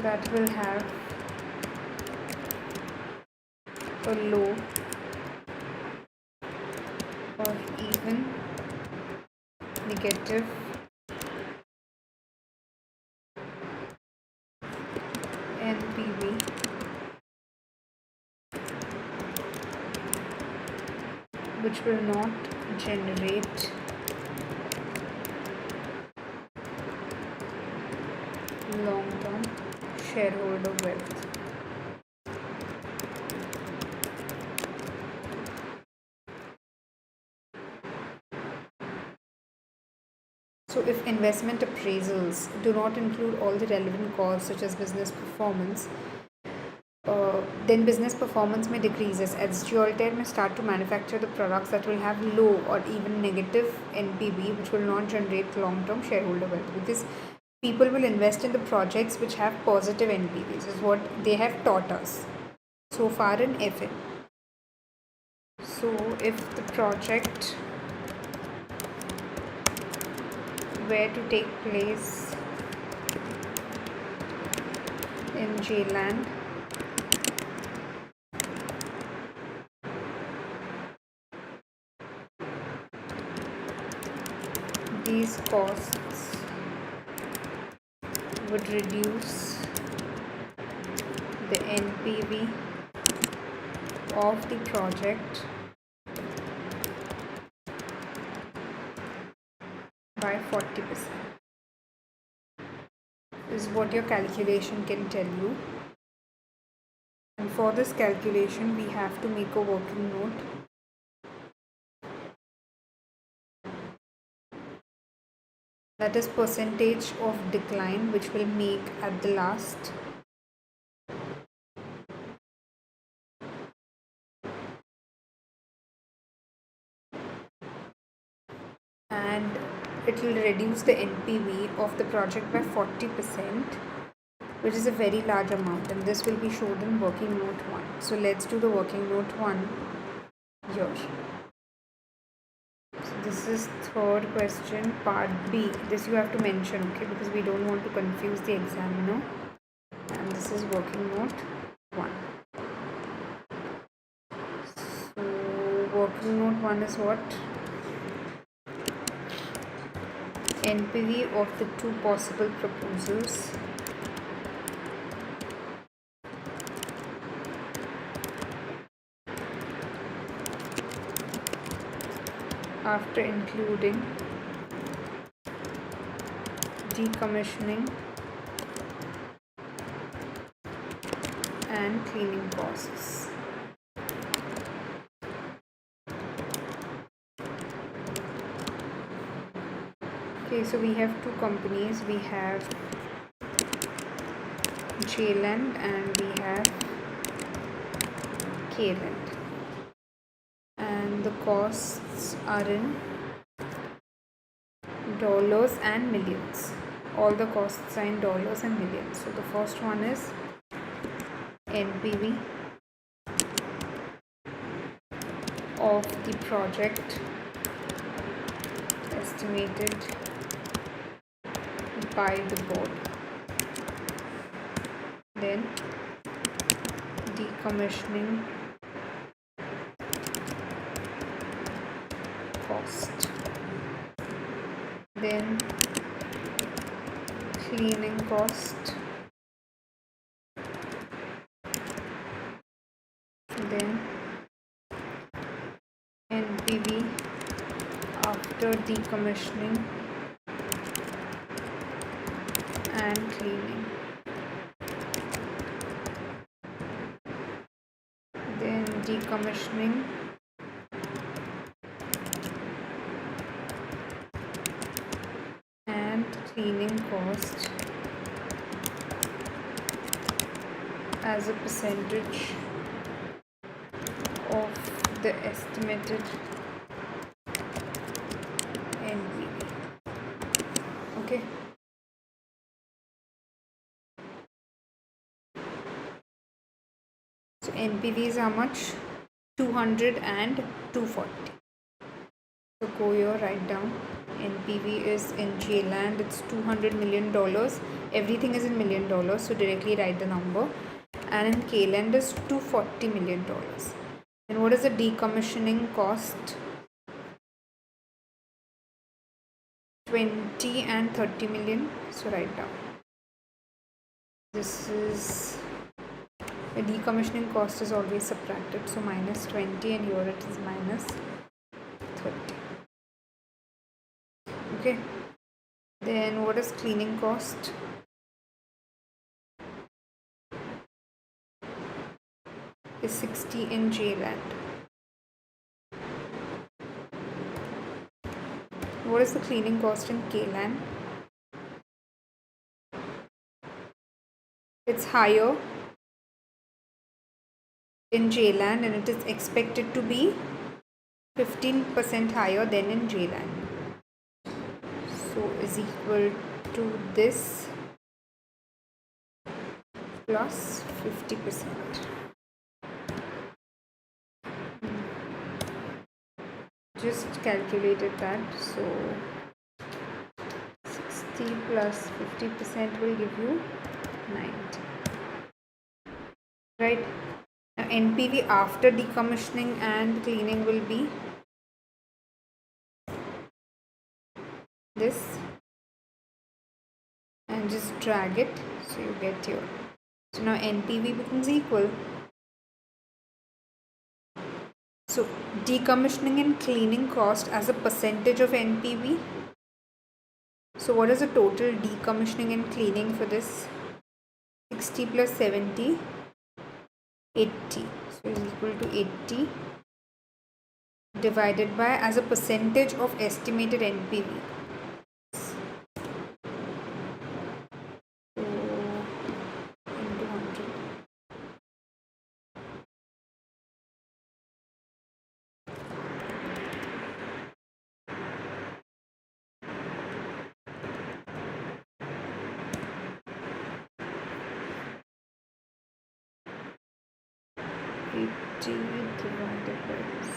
that will have a low or even negative NPV which will not generate long-term shareholder wealth. So if investment appraisals do not include all the relevant costs such as business performance, then business performance may decrease as Jolter may start to manufacture the products that will have low or even negative NPV which will not generate long-term shareholder wealth, because people will invest in the projects which have positive NPVs is what they have taught us so far in FN. So if the project were to take place in J-land, these costs would reduce the NPV of the project by 40%. Is what your calculation can tell you. And for this calculation, we have to make a working note. That is percentage of decline, which we'll make at the last. And it will reduce the NPV of the project by 40%, which is a very large amount, and this will be shown in working note 1. So let's do the working note 1 here. So this is third question, part B. This you have to mention, okay, because we don't want to confuse the examiner. And this is working note 1. So working note 1 is what? NPV of the two possible proposals after including decommissioning and cleaning costs. Okay, so we have two companies. We have J-land and we have K-land. And the costs are in dollars and millions. All the costs are in dollars and millions. So the first one is NPV of the project estimated by the board. Then decommissioning cost. Then cleaning cost. Then NPV after decommissioning and cleaning. Then decommissioning and cleaning cost as a percentage of the estimated NPV. Okay. So NPV is how much? 200 and 240. So go here, write down. NPV is in J-land, it's $200 million. Everything is in $1 million, so directly write the number. And in K-land is $240 million. And what is the decommissioning cost? 20 and 30 million. So write down. This is the decommissioning cost is always subtracted, so minus 20, and here it is minus 30. Okay. Then what is cleaning cost? Is 60 in J-land. What is the cleaning cost in K-land? It's higher in J-land and it is expected to be 15% higher than in J-land. So is equal to this plus 50%. just calculated that. So 60 plus 50% will give you 90. Right? Now NPV after decommissioning and cleaning will be this, and just drag it so you get your. So now NPV becomes equal. So decommissioning and cleaning cost as a percentage of NPV. So what is the total decommissioning and cleaning for this? 60 plus 70, 80. So is equal to 80 divided by as a percentage of estimated NPV. So into 100. Divided by this.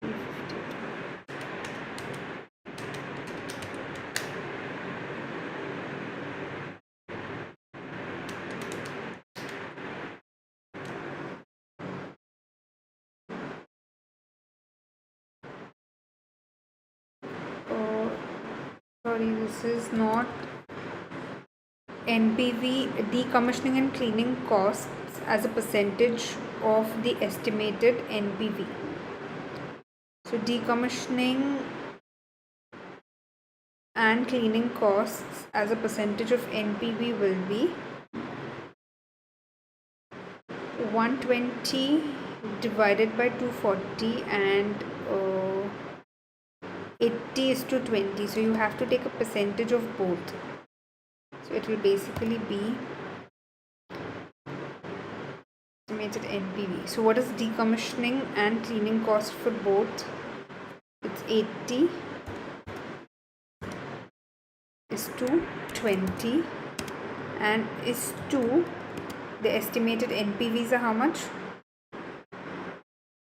350. Sorry, this is not NPV. Decommissioning and cleaning costs as a percentage of the estimated NPV. So decommissioning and cleaning costs as a percentage of NPV will be 120 divided by 240, and 80 is to 20. So you have to take a percentage of both. So it will basically be estimated NPV. So what is decommissioning and cleaning cost for both? It's 80 is to 20, and is to the estimated NPVs are how much?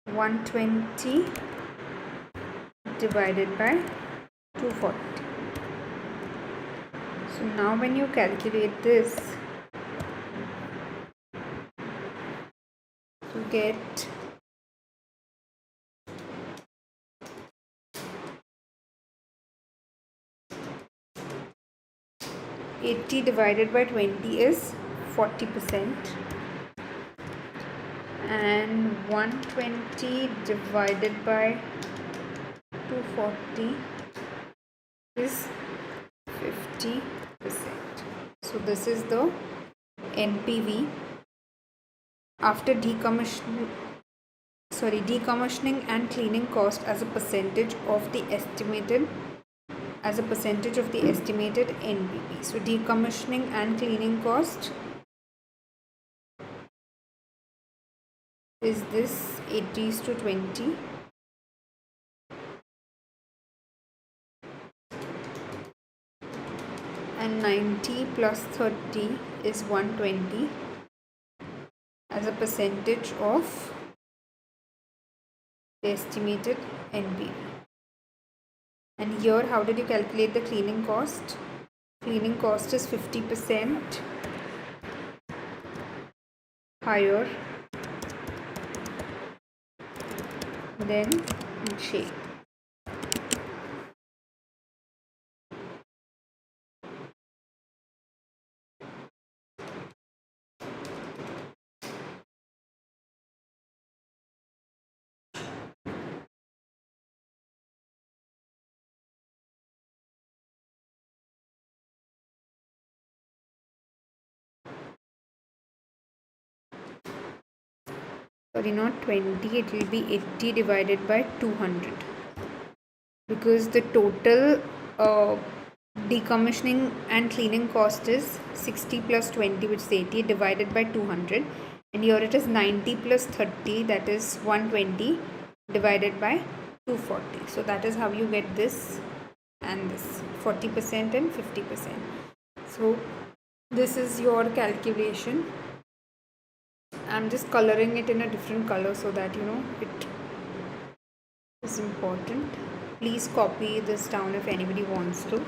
120 divided by 240. So now when you calculate this, you get 80 divided by 20 is 40%, and 120 divided by 240 is 50%. So this is the NPV after decommissioning and cleaning cost as a percentage of the estimated NPV. So decommissioning and cleaning cost is this 80 is to 20, and 90 plus 30 is 120 as a percentage of the estimated NPV. And here, how did you calculate the cleaning cost? Cleaning cost is 50% higher than shale. Sorry, not 20, it will be 80 divided by 200, because the total decommissioning and cleaning cost is 60 plus 20, which is 80, divided by 200, and here it is 90 plus 30, that is 120 divided by 240. So that is how you get this and this, 40% and 50%. So this is your calculation, I'm just coloring it in a different color so that it is important. Please copy this down if anybody wants to.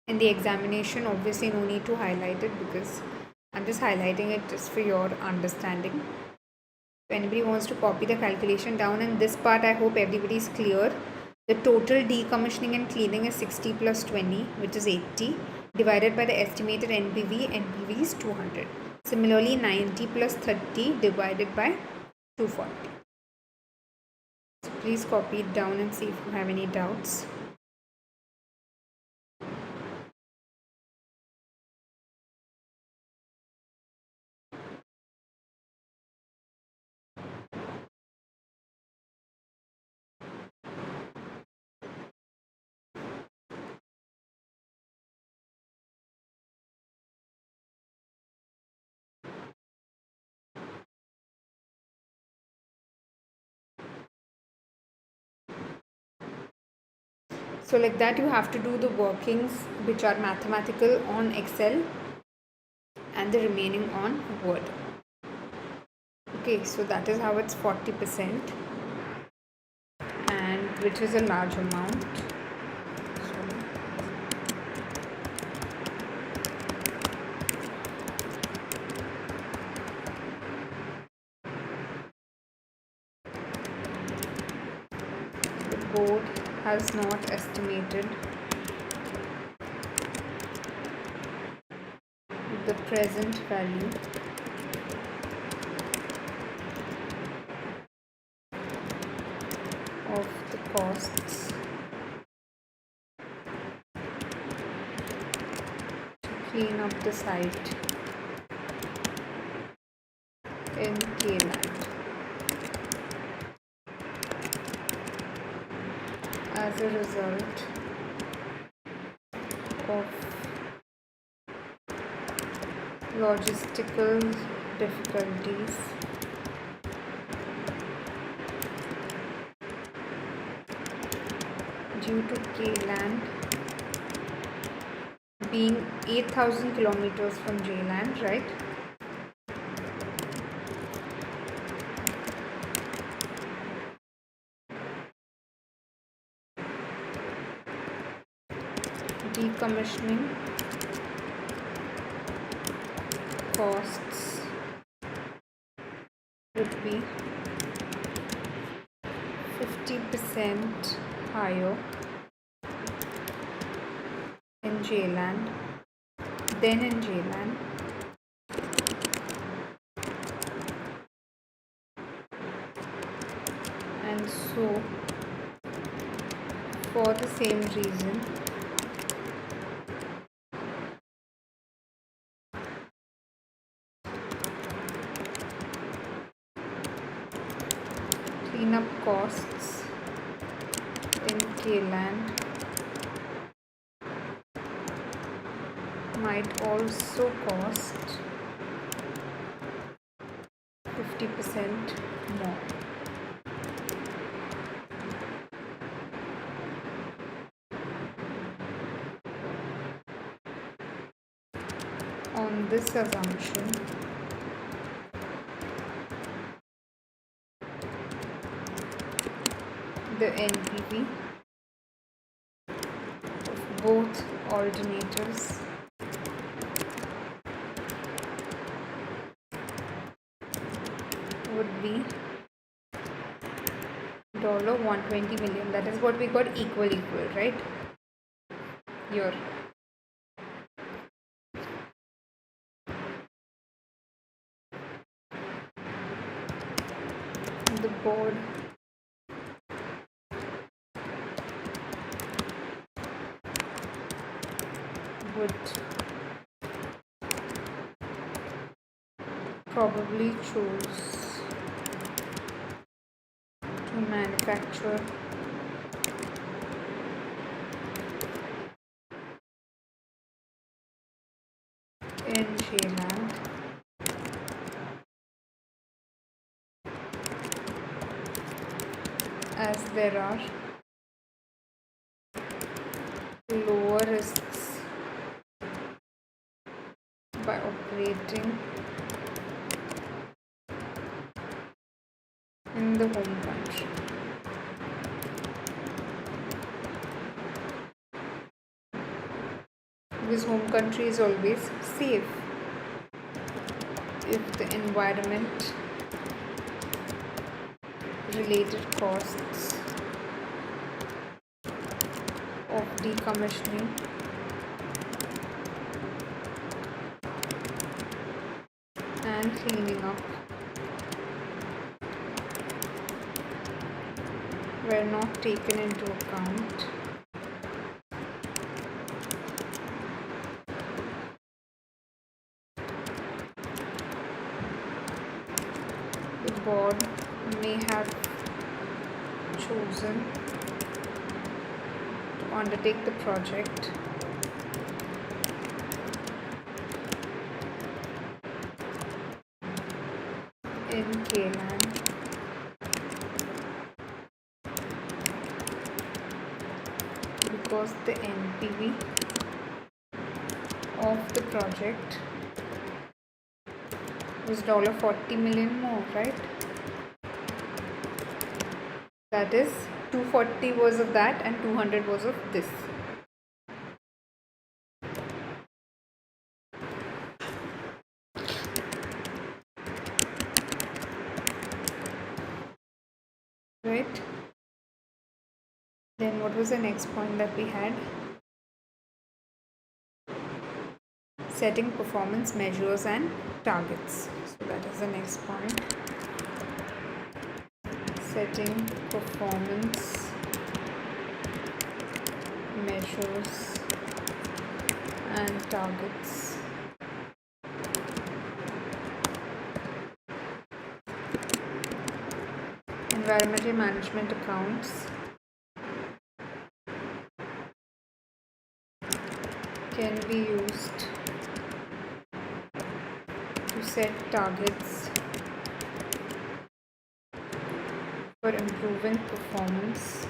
In the examination, obviously no need to highlight it because I'm just highlighting it just for your understanding. If anybody wants to copy the calculation down, and this part I hope everybody is clear. The total decommissioning and cleaning is 60 plus 20, which is 80, divided by the estimated NPV. NPV is 200. Similarly, 90 plus 30 divided by 240. So please copy it down and see if you have any doubts. So like that, you have to do the workings which are mathematical on Excel and the remaining on Word. Okay, so that is how it's 40%, and which is a large amount. The board has not estimated the present value of the costs to clean up the site in K-land. As a result of logistical difficulties due to K-land being 8,000 kilometers from J-land, right? Decommissioning costs would be 50% higher in J-land than in J-land, and so for the same reason cleanup costs in K-land might also cost 50% more. On this assumption, the NPV of both alternators would be $120 million. That is what we got equal, right? Here. The board would probably choose to manufacture in J-land as there are lower risks by operating in the home country. Because home country is always safe. If the environment related costs of decommissioning and cleaning up were not taken into account, the board may have chosen to undertake the project in KLAN because the NPV of the project was $40 million more, right? That is 240 was of that and 200 was of this. Right? Then what was the next point that we had? Setting performance measures and targets. So that is the next point. Setting performance measures and targets. Environmental management accounts can be used to set targets for improving performance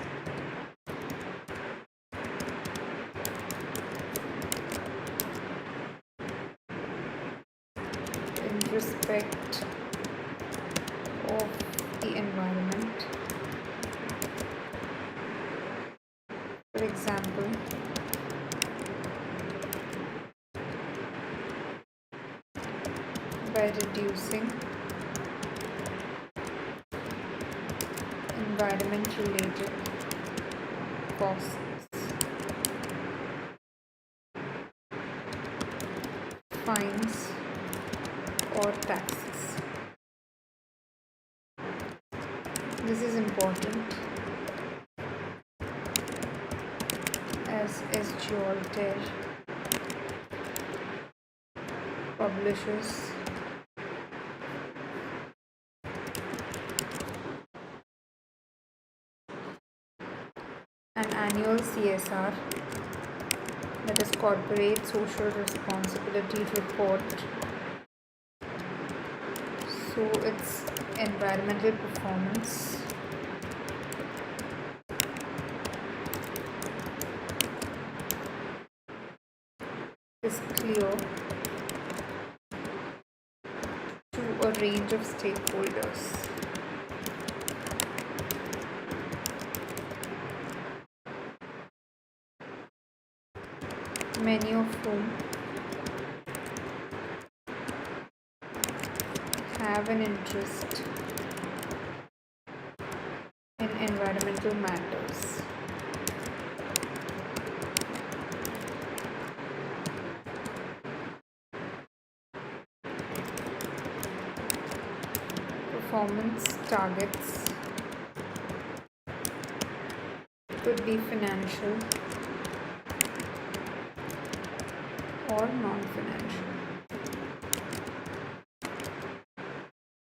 in respect of the environment. For example, by reducing environment-related costs, fines, or taxes. This is important as SGOLTER publishes an annual CSR, that is Corporate Social Responsibility Report. So its environmental performance is clear to a range of stakeholders. Many of whom have an interest in environmental matters. Performance targets could be financial or non-financial.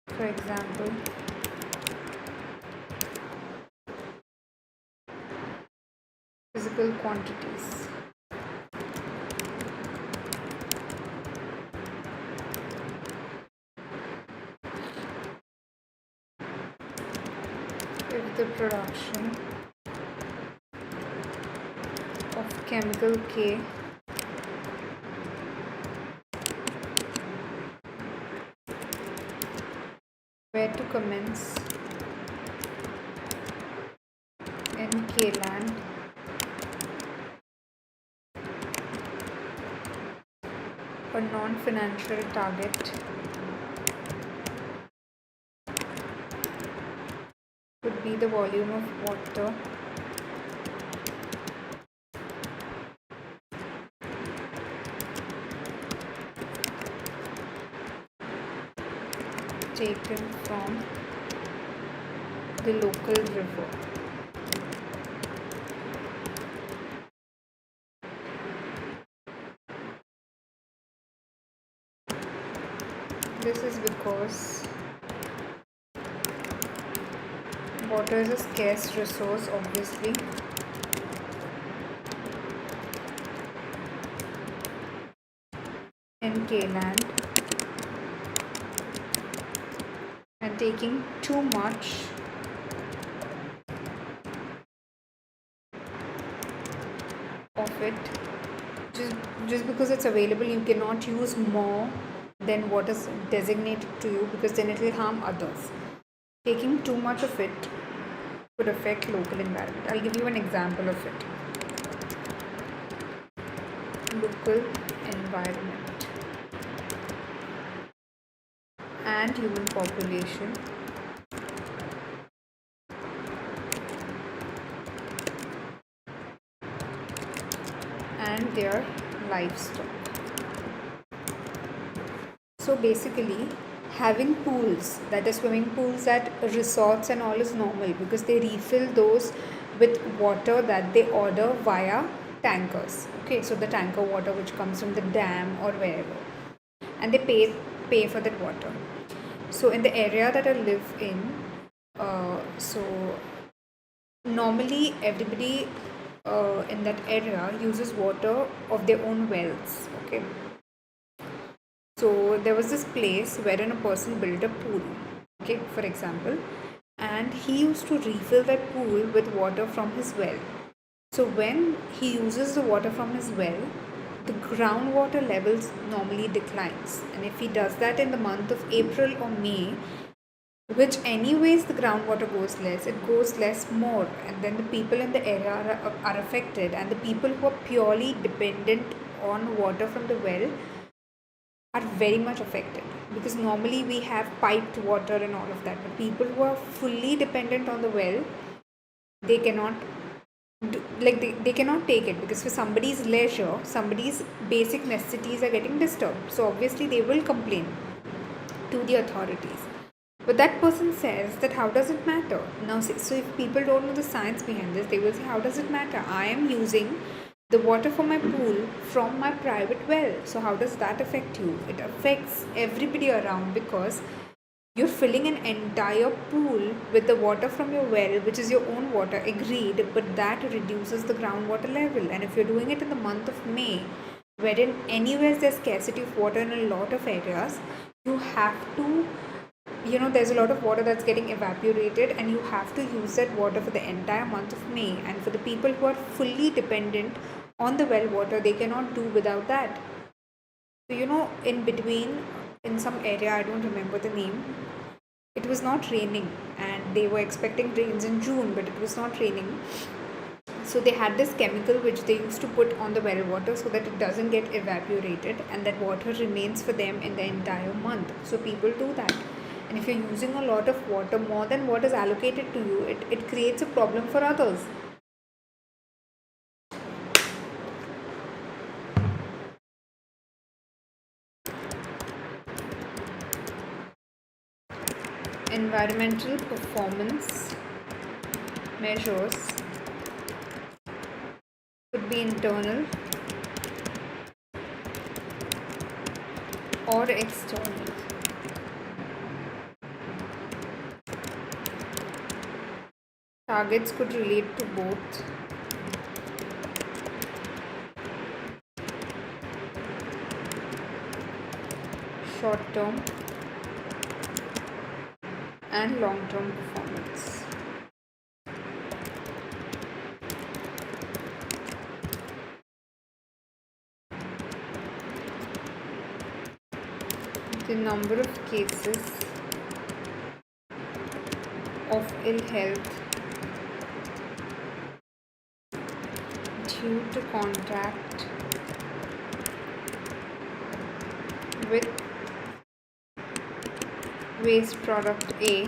For example, physical quantities. If the production of chemical K were to commence K-land, a non-financial target would be the volume of water taken from the local river. This is because water is a scarce resource, obviously. In K-land, and taking too much of it, just because it's available, you cannot use more than what is designated to you, because then it will harm others. Taking too much of it could affect local environment. I'll give you an example of it. Local environment and human population and their livestock. So basically, having pools, that is swimming pools at resorts and all, is normal because they refill those with water that they order via tankers. Okay, so the tanker water which comes from the dam or wherever, and they pay for that water. So in the area that I live in, so normally everybody in that area uses water of their own wells. Okay, so there was this place wherein a person built a pool, okay, for example, and he used to refill that pool with water from his well. So when he uses the water from his well, the groundwater levels normally declines, and if he does that in the month of April or May, which anyways the groundwater goes less, it goes less more, and then the people in the area are affected, and the people who are purely dependent on water from the well are very much affected, because normally we have piped water and all of that, but people who are fully dependent on the well, they cannot they cannot take it, because for somebody's leisure, somebody's basic necessities are getting disturbed, so obviously they will complain to the authorities. But that person says that how does it matter? Now, so if people don't know the science behind this, they will say, how does it matter? I am using the water for my pool from my private well. So how does that affect you? It affects everybody around, because you're filling an entire pool with the water from your well, which is your own water, agreed, but that reduces the groundwater level. And if you're doing it in the month of May, wherein anywhere there's scarcity of water in a lot of areas, you have to, there's a lot of water that's getting evaporated, and you have to use that water for the entire month of May. And for the people who are fully dependent on the well water, they cannot do without that. So, in between, in some area, I don't remember the name, it was not raining, and they were expecting rains in June, but it was not raining. So they had this chemical which they used to put on the well water so that it doesn't get evaporated, and that water remains for them in the entire month. So people do that. And if you're using a lot of water, more than what is allocated to you, it creates a problem for others. Environmental performance measures could be internal or external. Targets could relate to both. Short-term and long-term performance. The number of cases of ill health due to contact with waste product A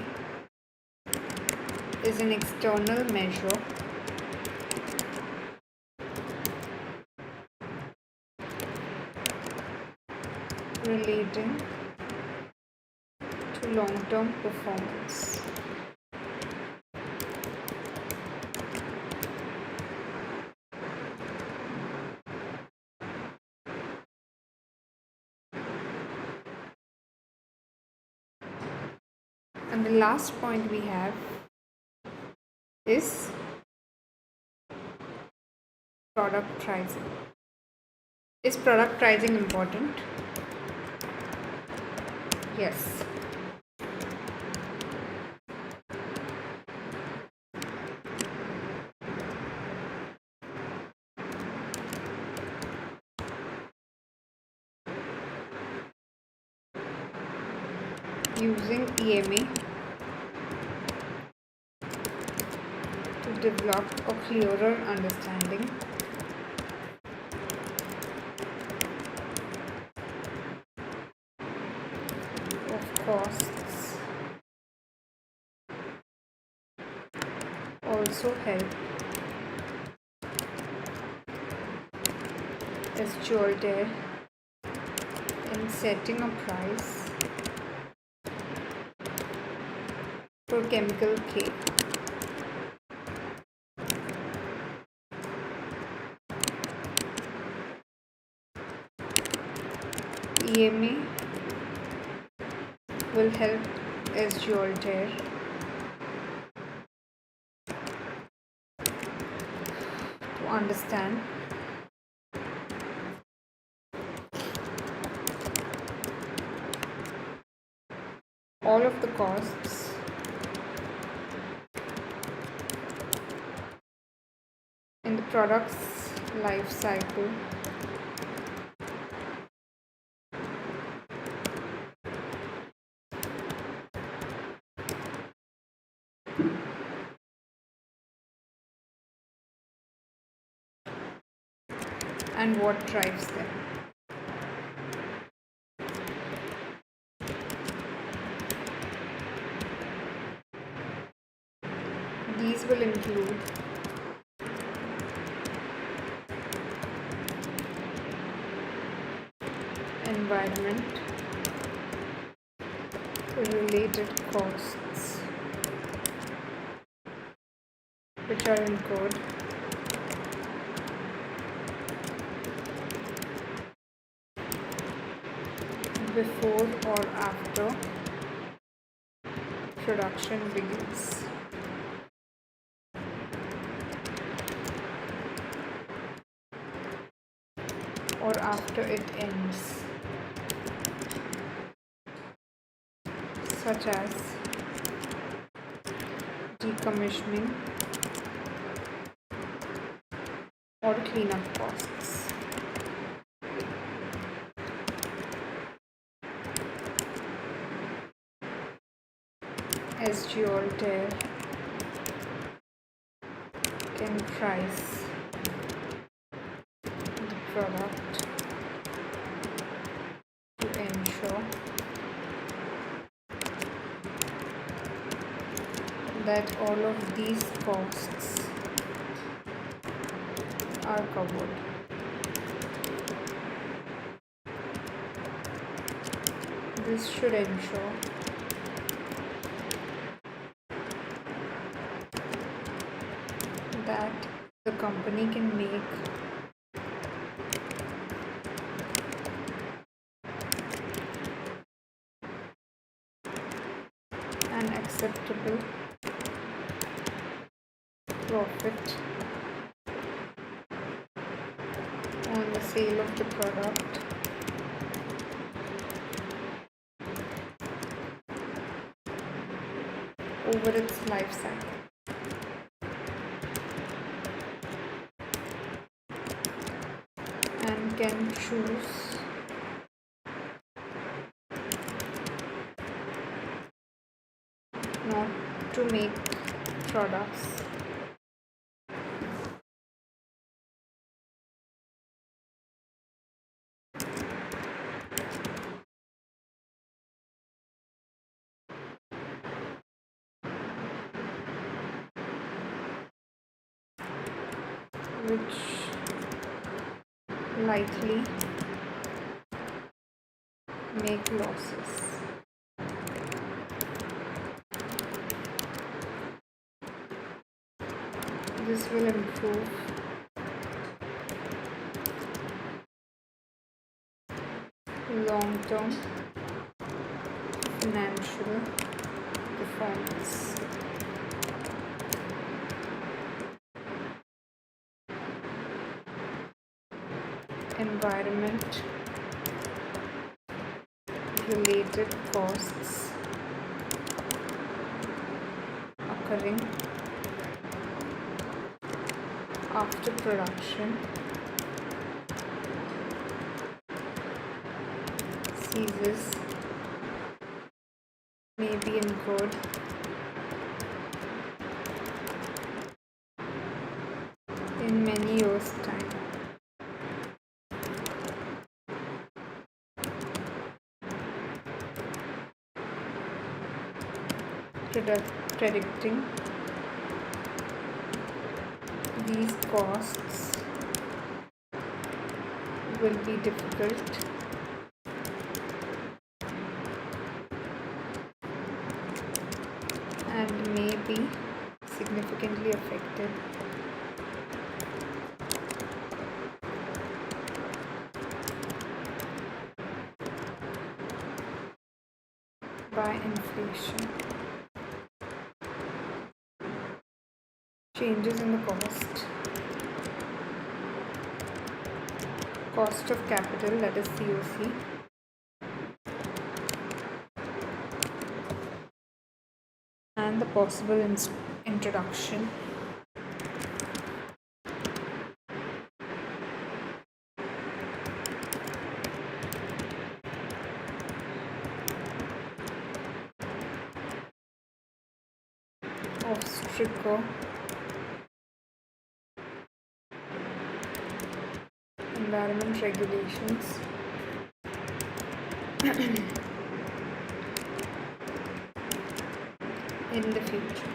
is an external measure relating to long-term performance. And the last point we have is product pricing. Is product pricing important? Yes. Using EMA to develop a clearer understanding of costs also help as Jolter in setting a price for chemical K. EMA will help as Jolter to understand all of the costs in the product's life cycle and what drives them. These will include environment related costs which are incurred before or after production begins. Or after it ends, such as decommissioning or cleanup costs. As Jolter can price the product to ensure that all of these costs are covered. This should ensure that the company can make an acceptable profit on the sale of the product over its life cycle. And can choose not to make products which likely make losses. This will improve long-term financial performance. Environment related costs occurring after production ceases may be incurred in many years' time. Predicting these costs will be difficult and may be significantly affected by inflation. Changes in the cost of capital, that is COC, and the possible introduction of stricter environment regulations in the future.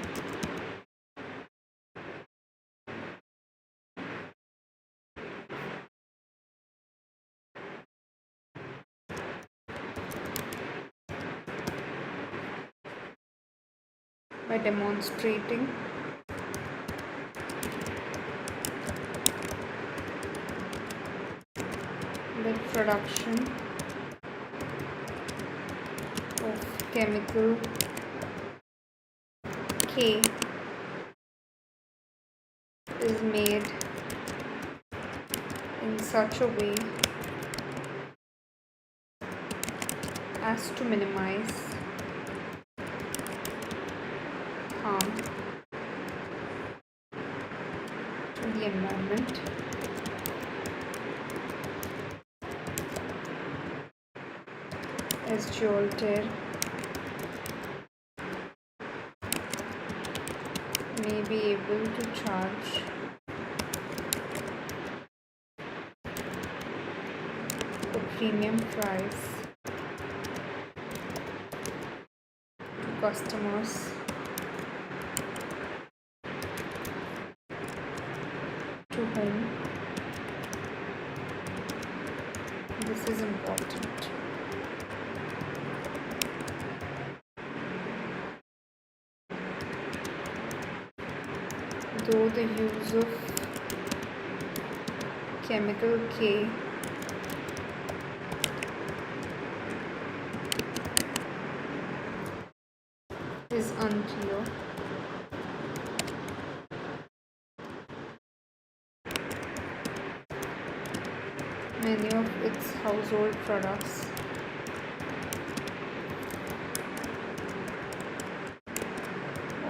By demonstrating the production of chemical K is made in such a way as to minimize harm to the environment as Giolter may be able to charge a premium price to customers to whom this is important. Though the use of chemical K is unclear, many of its household products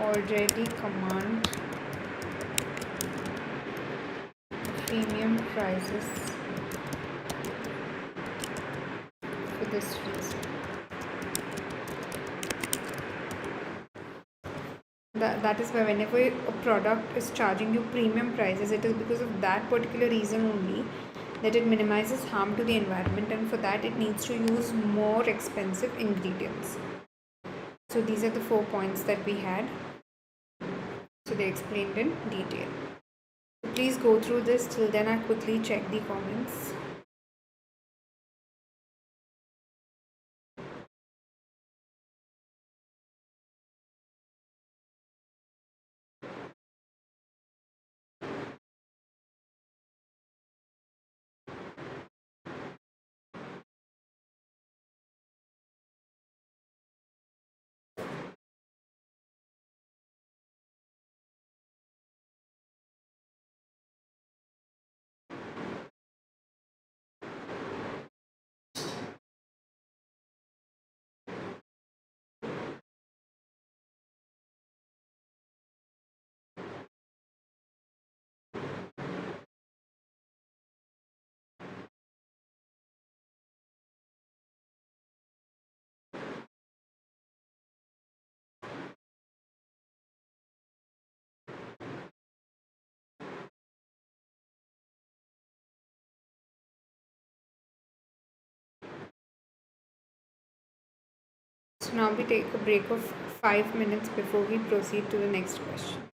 already command premium prices for this reason. That is why whenever a product is charging you premium prices, it is because of that particular reason only, that it minimizes harm to the environment, and for that it needs to use more expensive ingredients. So these are the 4 points that we had. So they explained in detail. Please go through this. Till then, I quickly check the comments. So now we take a break of 5 minutes before we proceed to the next question.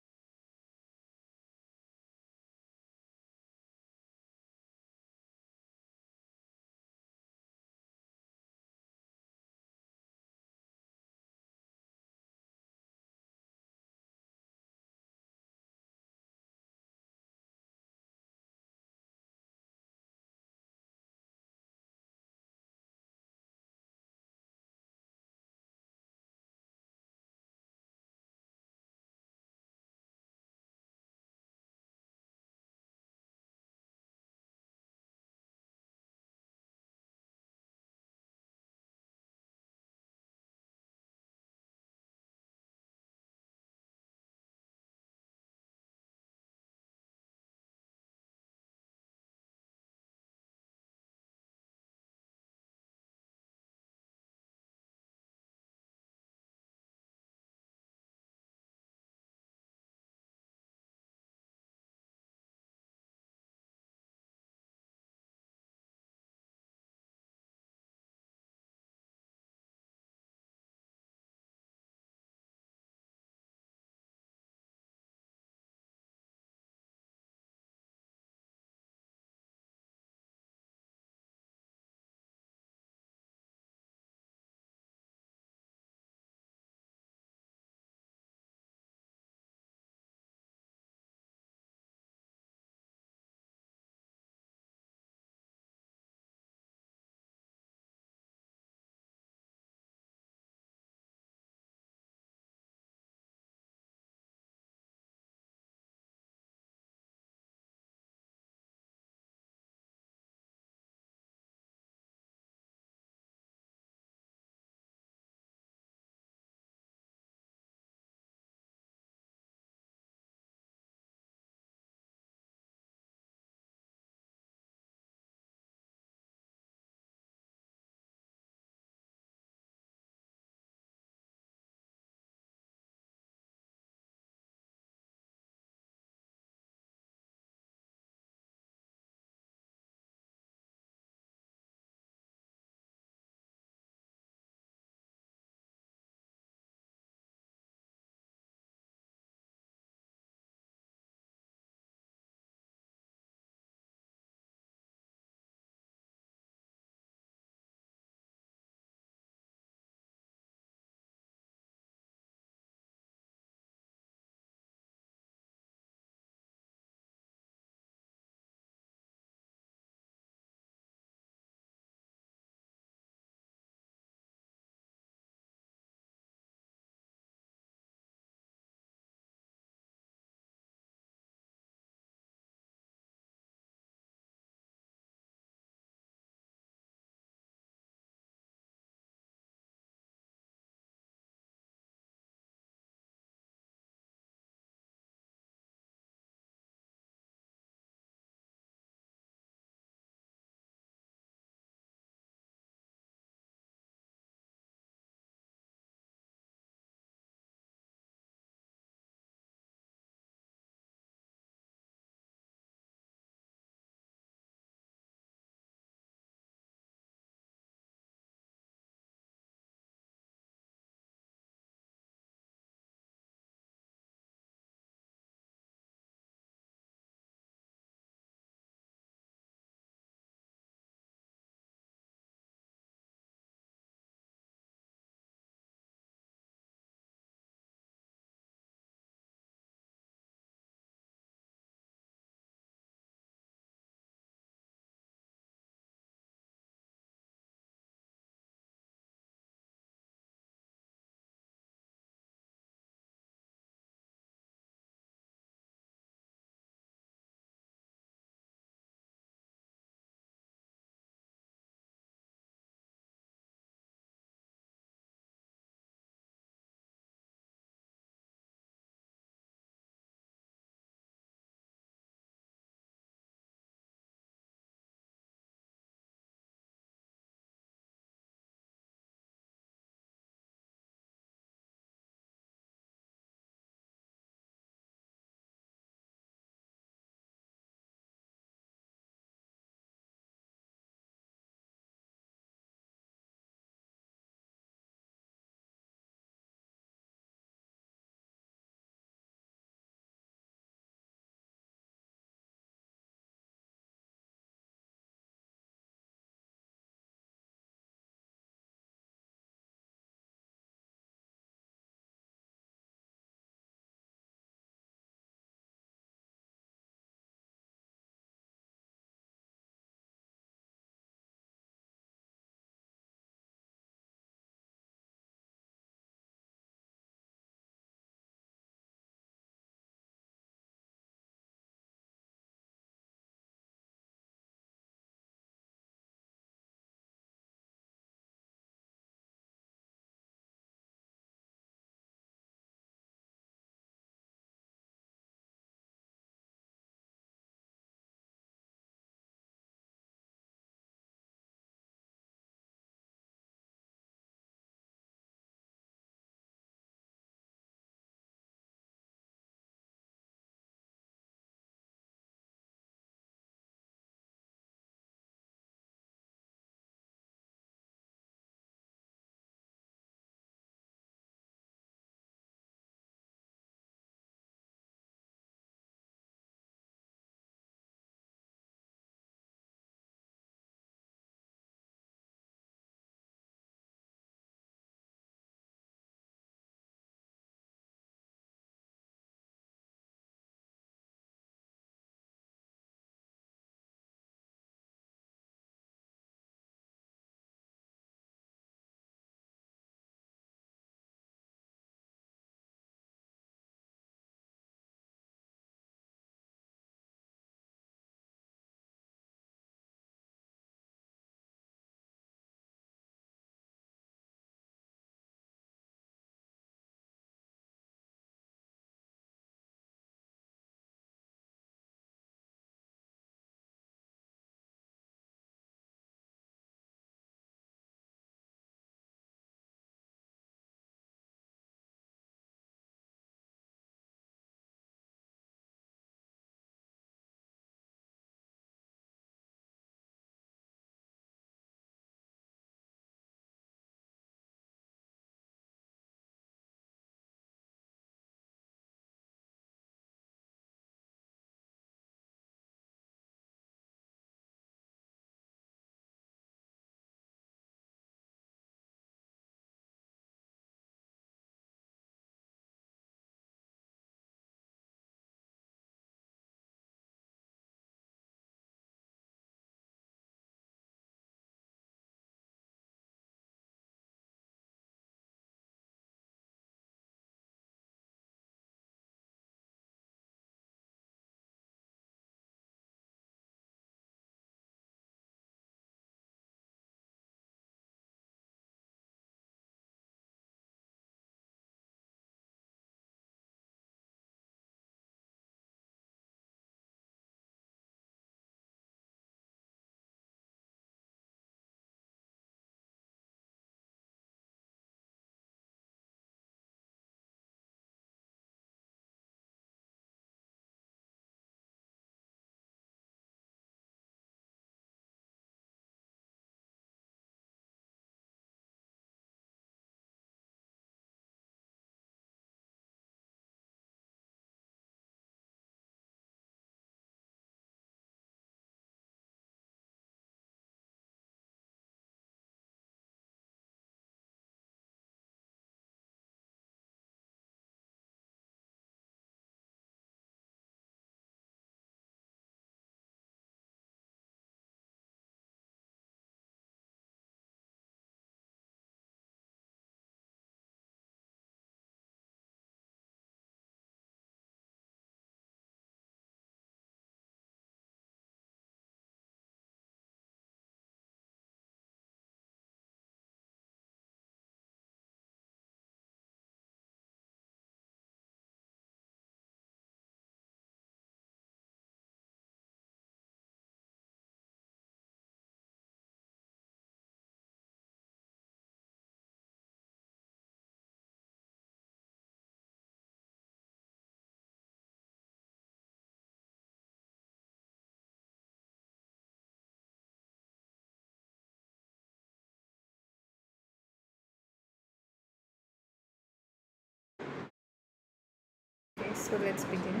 So let's begin.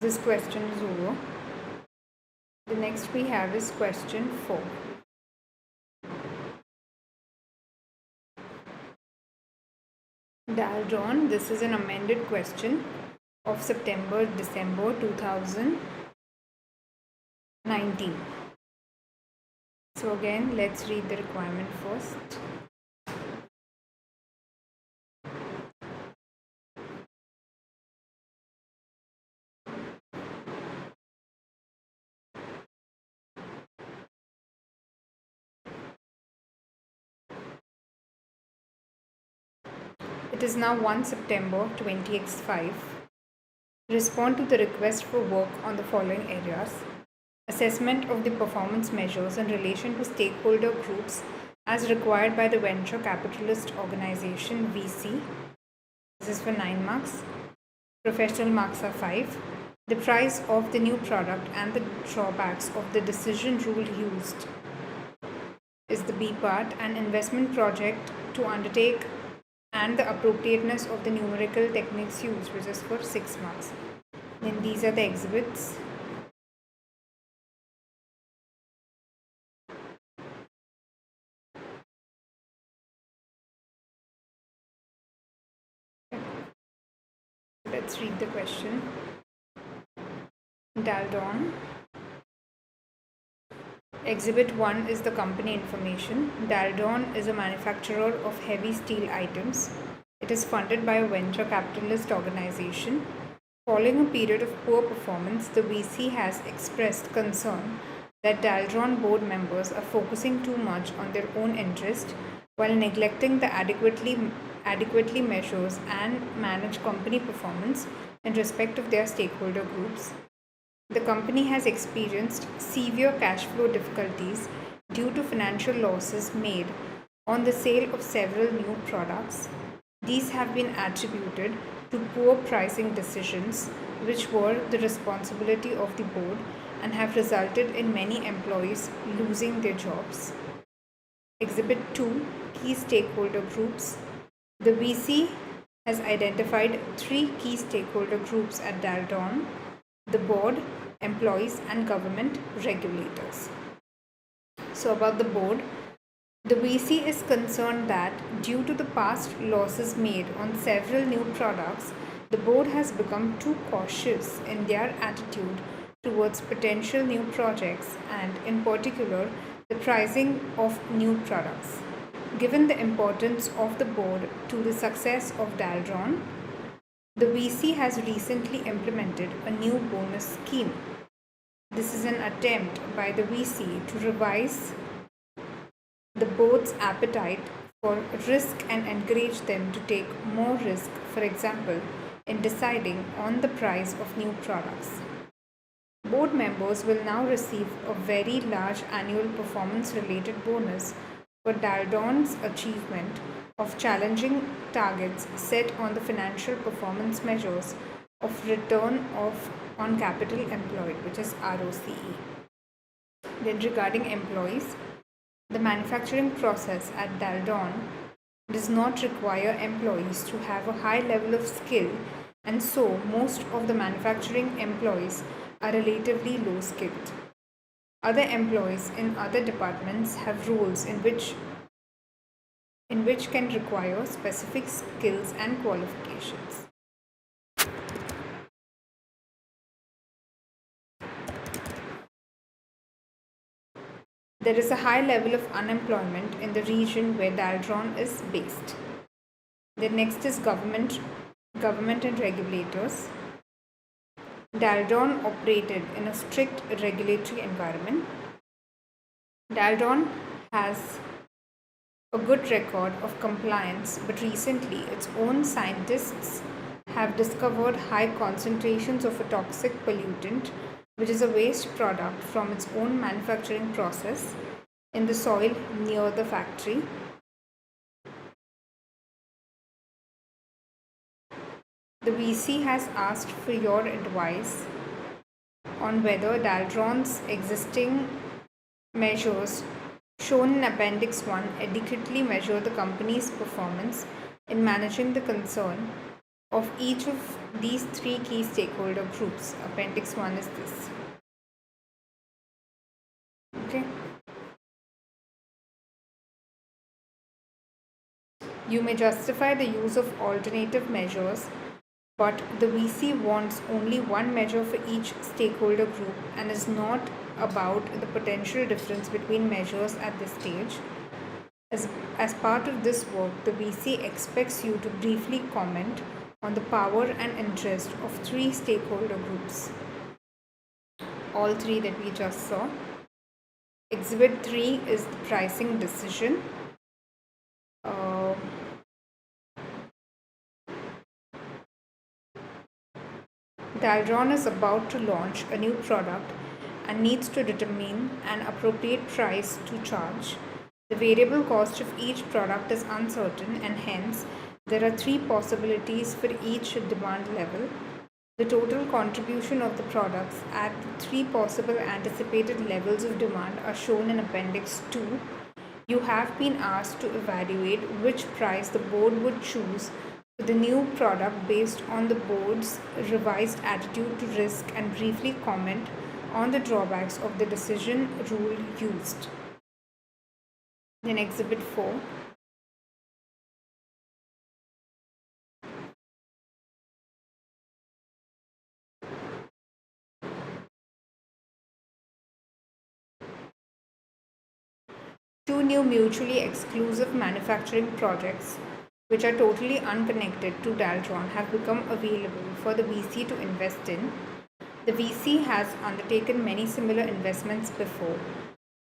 This question is over. The next we have is question 4. Daldron, this is an amended question of September-December 2019. So again, let's read the requirement first. It is now 1 September 20x5. Respond to the request for work on the following areas. Assessment of the performance measures in relation to stakeholder groups as required by the venture capitalist organization VC. This is for 9 marks. Professional marks are 5. The price of the new product and the drawbacks of the decision rule used is the B part. An investment project to undertake and the appropriateness of the numerical techniques used, which is for 6 marks. Then these are the exhibits. Let's read the question. Daldron. Exhibit 1 is the company information. Daldron is a manufacturer of heavy steel items. It is funded by a venture capitalist organization. Following a period of poor performance, the VC has expressed concern that Daldron board members are focusing too much on their own interest while neglecting the adequately measures and manage company performance in respect of their stakeholder groups. The company has experienced severe cash flow difficulties due to financial losses made on the sale of several new products. These have been attributed to poor pricing decisions, which were the responsibility of the board and have resulted in many employees losing their jobs. Exhibit 2, Key Stakeholder Groups. The VC has identified 3 key stakeholder groups at Daldron: the board, employees, and government regulators. So about the board, the VC is concerned that due to the past losses made on several new products, the board has become too cautious in their attitude towards potential new projects and, in particular, the pricing of new products. Given the importance of the board to the success of Daldron, the VC has recently implemented a new bonus scheme. This is an attempt by the VC to revise the board's appetite for risk and encourage them to take more risk, for example, in deciding on the price of new products. Board members will now receive a very large annual performance-related bonus for Daldron's achievement of challenging targets set on the financial performance measures of return on capital employed, which is ROCE. Then regarding employees, the manufacturing process at Daldron does not require employees to have a high level of skill, and so most of the manufacturing employees are relatively low skilled. Other employees in other departments have roles in which can require specific skills and qualifications. There is a high level of unemployment in the region where Daldron is based. The next is government and regulators. Daldron operated in a strict regulatory environment. Daldron has a good record of compliance, but recently its own scientists have discovered high concentrations of a toxic pollutant, which is a waste product from its own manufacturing process, in the soil near the factory. The VC has asked for your advice on whether Daldron's existing measures shown in Appendix 1 adequately measure the company's performance in managing the concern of each of these three key stakeholder groups. Appendix 1 is this. Okay. You may justify the use of alternative measures, but the VC wants only one measure for each stakeholder group and is not about the potential difference between measures at this stage. As part of this work, the VC expects you to briefly comment on the power and interest of three stakeholder groups. All three that we just saw. Exhibit 3 is the pricing decision. Dalron is about to launch a new product and needs to determine an appropriate price to charge. The variable cost of each product is uncertain, and hence there are three possibilities for each demand level. The total contribution of the products at the three possible anticipated levels of demand are shown in Appendix 2. You have been asked to evaluate which price the board would choose for the new product based on the board's revised attitude to risk and briefly comment on the drawbacks of the decision rule used. Then Exhibit 4. Two new mutually exclusive manufacturing projects, which are totally unconnected to Dalron, have become available for the VC to invest in. The VC has undertaken many similar investments before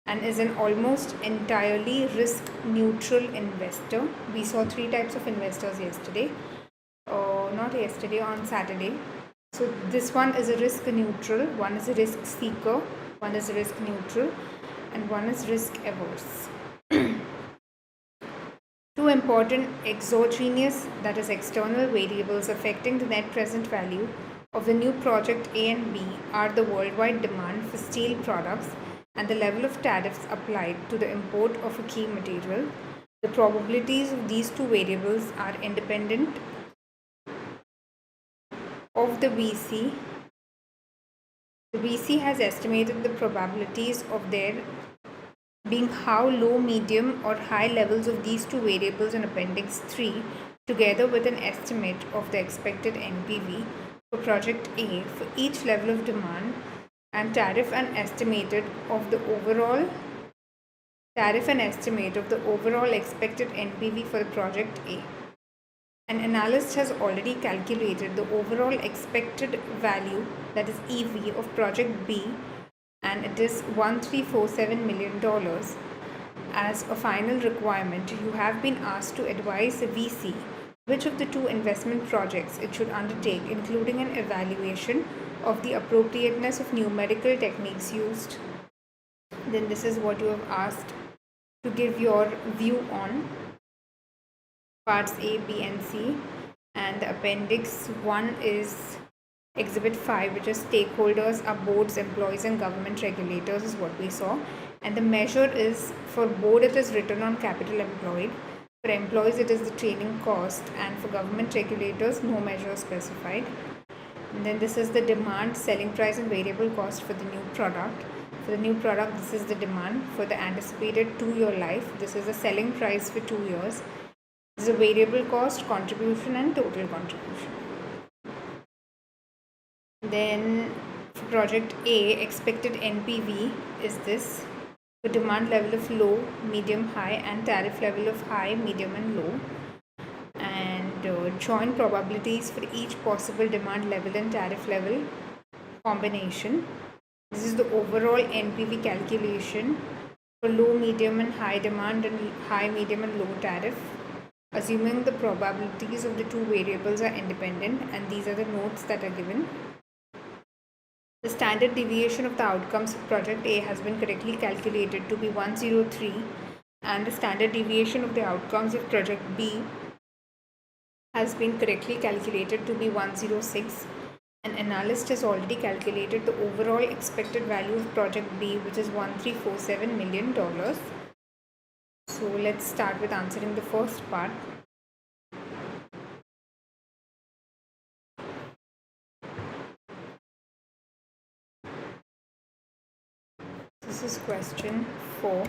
and is an almost entirely risk-neutral investor. We saw three types of investors yesterday. On Saturday. So this one is a risk-neutral, one is a risk-seeker, one is a risk-neutral, and one is risk-averse. Two important exogenous, that is external variables affecting the net present value of the new project A and B are the worldwide demand for steel products and the level of tariffs applied to the import of a key material. The probabilities of these two variables are independent of the VC. The VC has estimated the probabilities of there being how low, medium, or high levels of these two variables in Appendix 3, together with an estimate of the expected NPV for Project A for each level of demand and tariff and estimate of the overall expected NPV for the Project A. An analyst has already calculated the overall expected value, that is EV, of Project B, and it is $1,347 million. As a final requirement, you have been asked to advise the VC which of the two investment projects it should undertake, including an evaluation of the appropriateness of numerical techniques used. Then this is what you have asked to give your view on parts A, B, and C. And the Appendix 1 is Exhibit 5, which is stakeholders are boards, employees, and government regulators, is what we saw. And the measure is, for board it is return on capital employed, for employees it is the training cost, and for government regulators no measure specified. And then this is the demand, selling price, and variable cost for the new product. For the new product, this is the demand. For the anticipated 2-year life, this is the selling price for 2 years. This is a variable cost, contribution, and total contribution. Then for Project A, expected NPV is this. For demand level of low, medium, high, and tariff level of high, medium, and low. And joint probabilities for each possible demand level and tariff level combination. This is the overall NPV calculation for low, medium, and high demand and high, medium, and low tariff, assuming the probabilities of the two variables are independent, and these are the notes that are given. The standard deviation of the outcomes of Project A has been correctly calculated to be 103, and the standard deviation of the outcomes of Project B has been correctly calculated to be 106. An analyst has already calculated the overall expected value of Project B, which is $1,347 million. So let's start with answering the first part. This is question 4.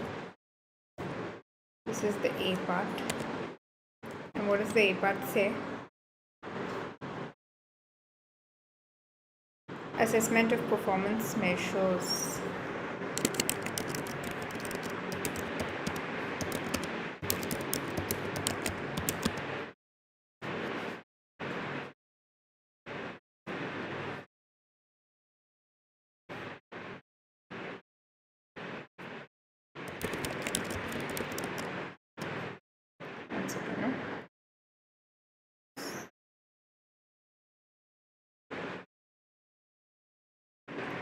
This is the A part. And what does the A part say? Assessment of performance measures. One second, no?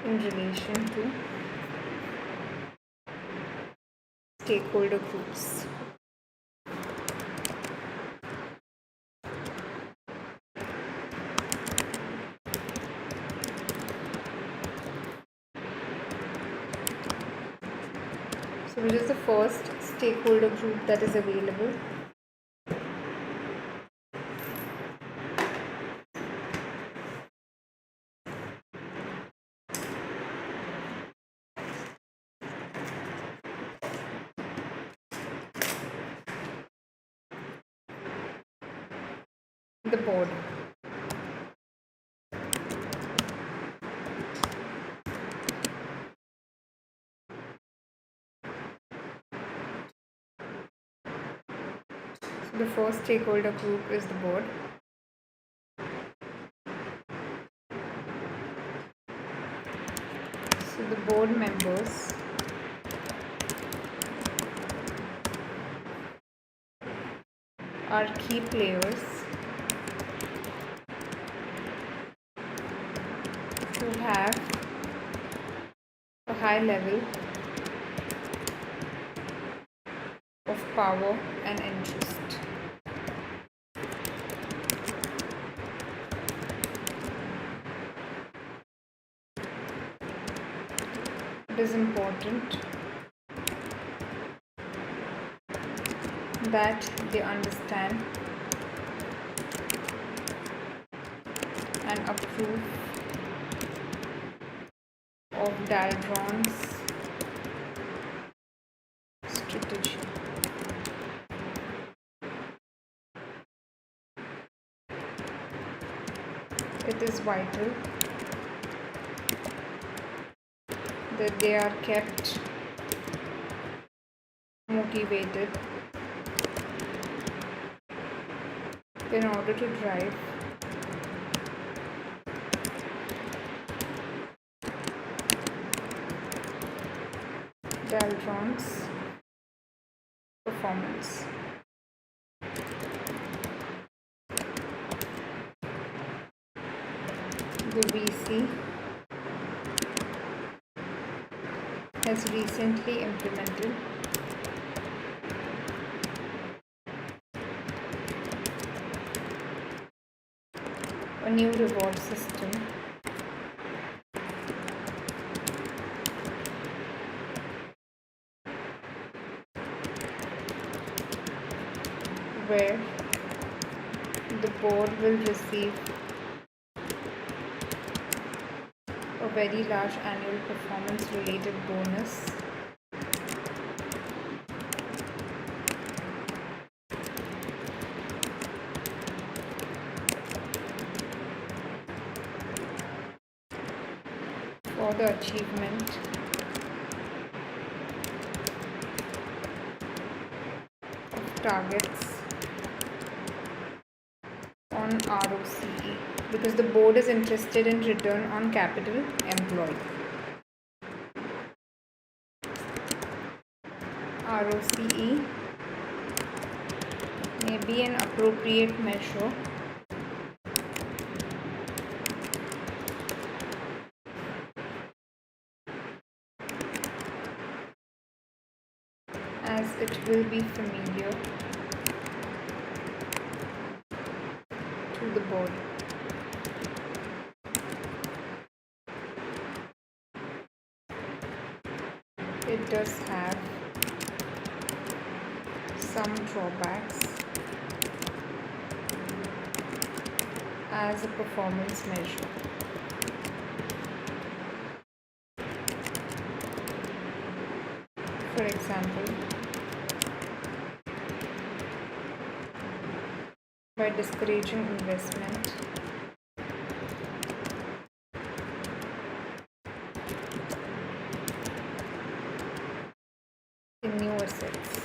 In relation to stakeholder groups. So which is the first stakeholder group that is available? The board. So the first stakeholder group is the board. So the board members are key players who have a high level of power and interest. It is important that they understand and approve of Daldron's strategy. It is vital that they are kept motivated in order to drive Daldron's performance. The VC has recently implemented a new reward system where the board will receive a very large annual performance related bonus for the achievement of targets on ROCE, because the board is interested in return on capital employed. ROCE may be an appropriate measure as it will be familiar to the board. It does have some drawbacks as a performance measure. For example, by discouraging investment in new assets.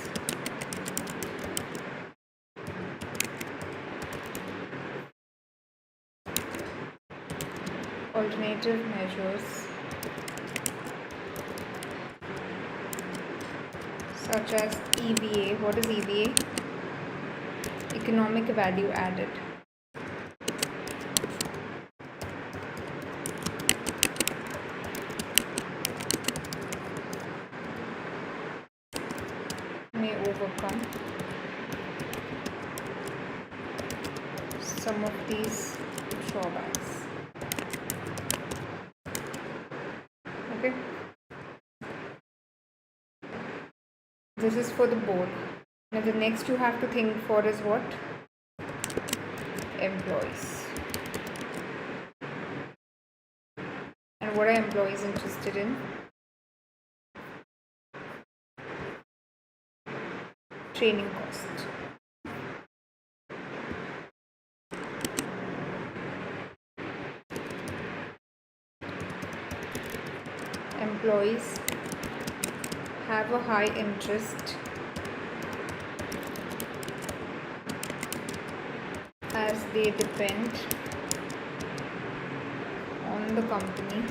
Alternative measures such as EVA. What is EVA? Economic value added. May overcome some of these drawbacks. Okay. This is for the board. Now the next you have to think for is what? Employees. And what are employees interested in? Training cost. Employees have a high interest as they depend on the company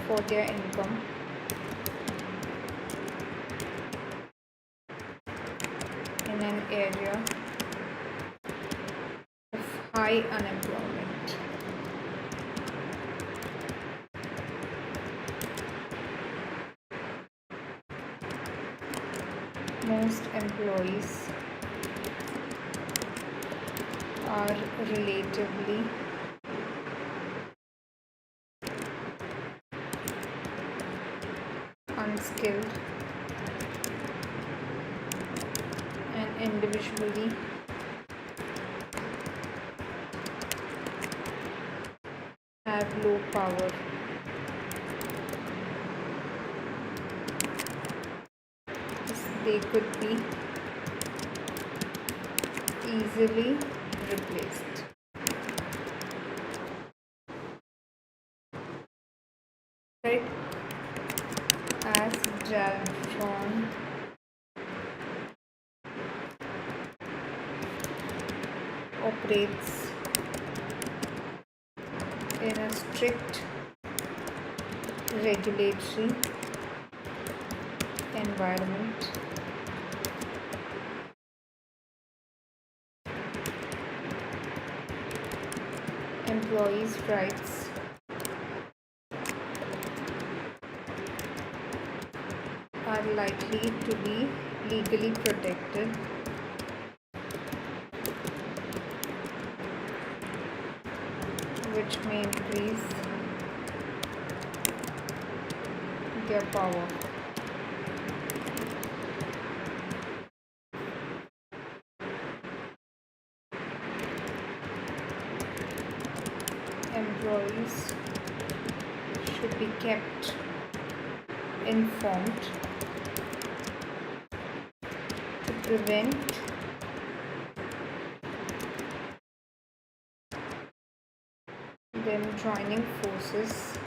for their income in an area of high unemployment. Most employees are relatively unskilled and individually have low power. They could be easily replaced. Right? As Jaltron operates in a strict regulatory environment, employees' rights are likely to be legally protected, which may increase their power. Employees should be kept informed to prevent them joining forces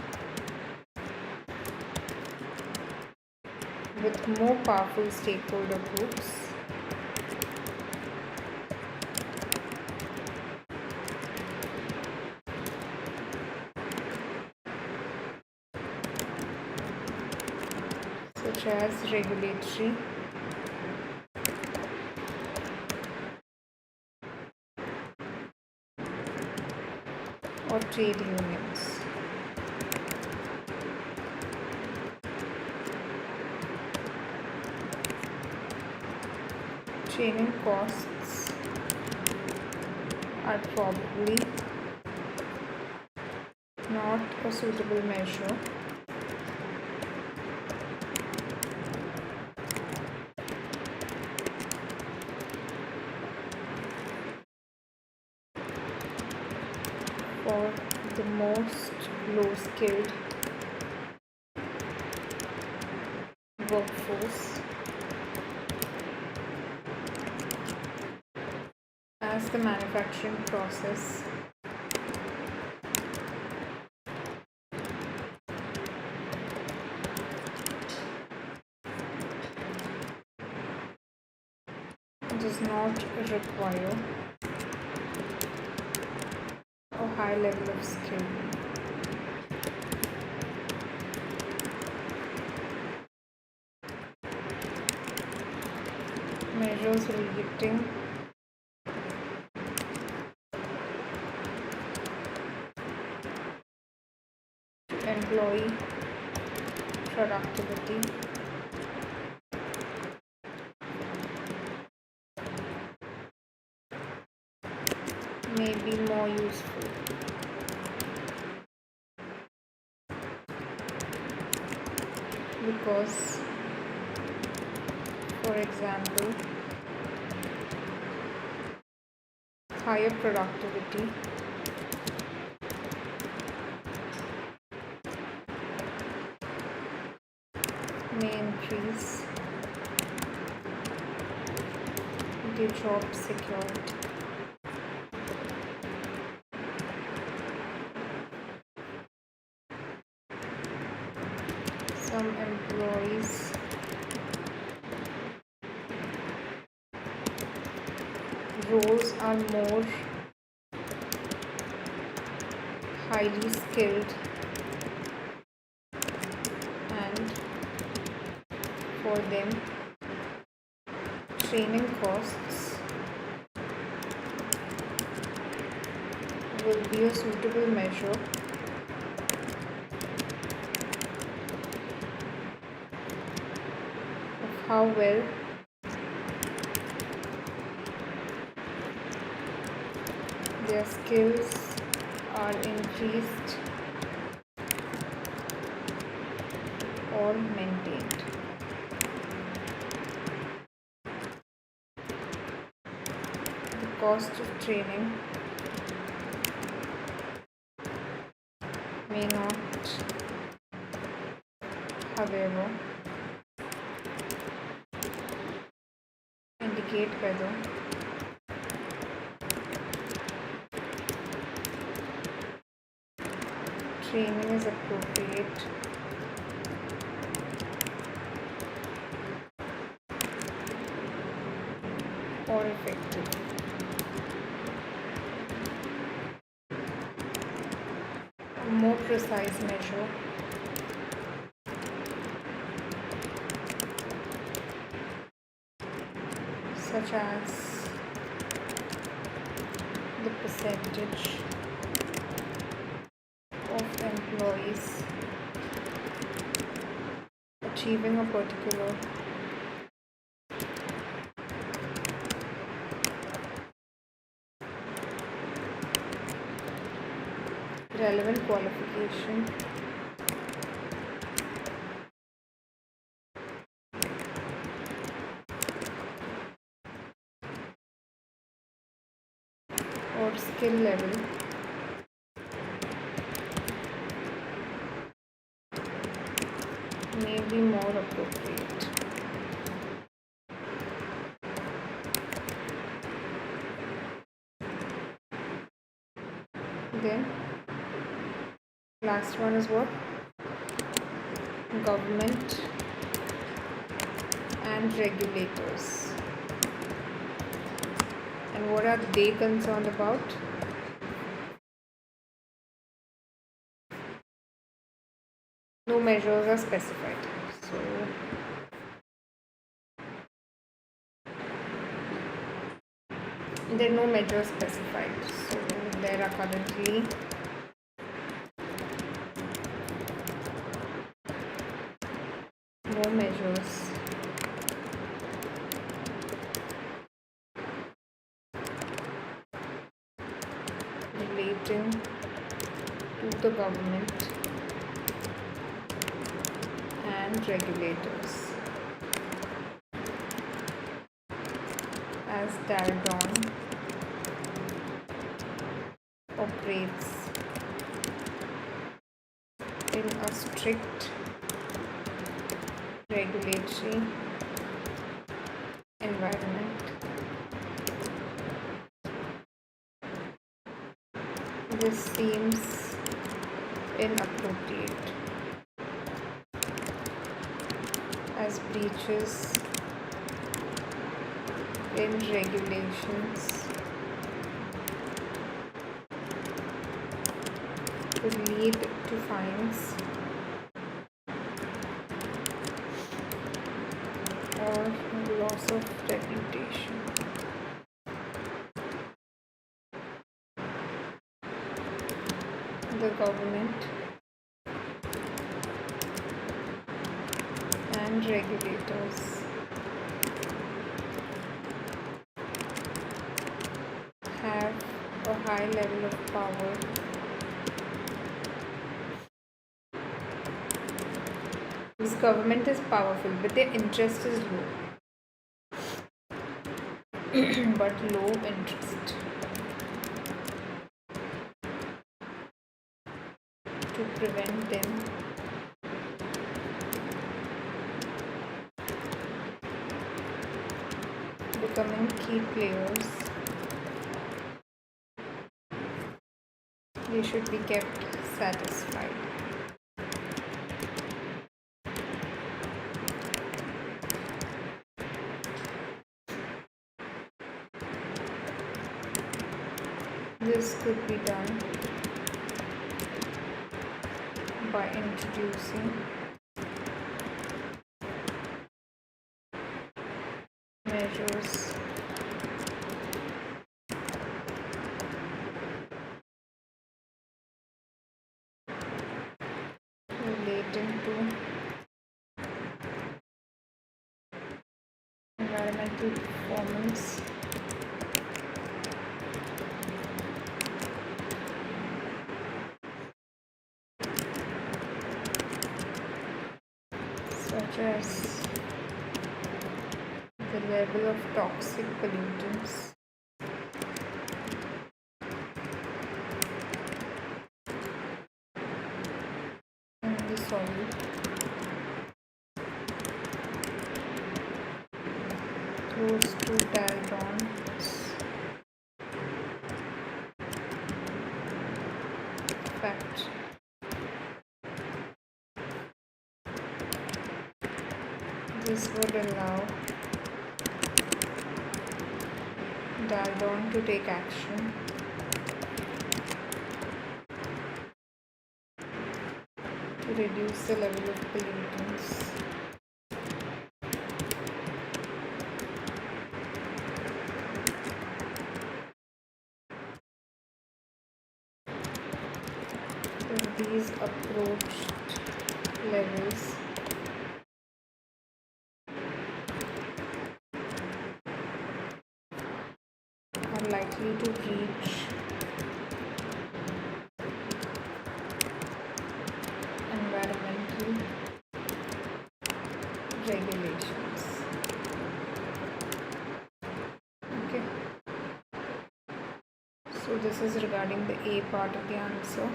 with more powerful stakeholder groups such as regulatory or trade unions. Training costs are probably not a suitable measure the most low skilled workforce as the manufacturing process does not require a high level of skill. Measures relating to employee productivity may be more useful. Because, for example, higher productivity may increase the job security. Some employees roles are more highly skilled, and for them training costs will be a suitable measure of how well their skills are increased or maintained. The cost of training may not, however, indicate whether training is appropriate or effective. A more precise measure such as the percentage of employees achieving a particular relevant qualification or skill level may be more appropriate. Then last one is what? Government and regulators. And what are they concerned about? No measures are specified. So there are no measures specified. So there are currently no measures relating to the government and regulators as Dargon operates strict regulatory environment. This seems inappropriate as breaches in regulations could lead to fines or loss of reputation. The government and regulators have a high level of power this government is powerful but their interest is low but low interest to prevent them becoming key players. They should be kept satisfied. This could be done by introducing measures relating to environmental performance such as the level of toxic pollutants in the soil, close to Daldon's fact. This would allow Daldon to take action to reduce the level of pollutants. If these approached levels are likely to reach environmental regulations. Okay. So this is regarding the A part of the answer.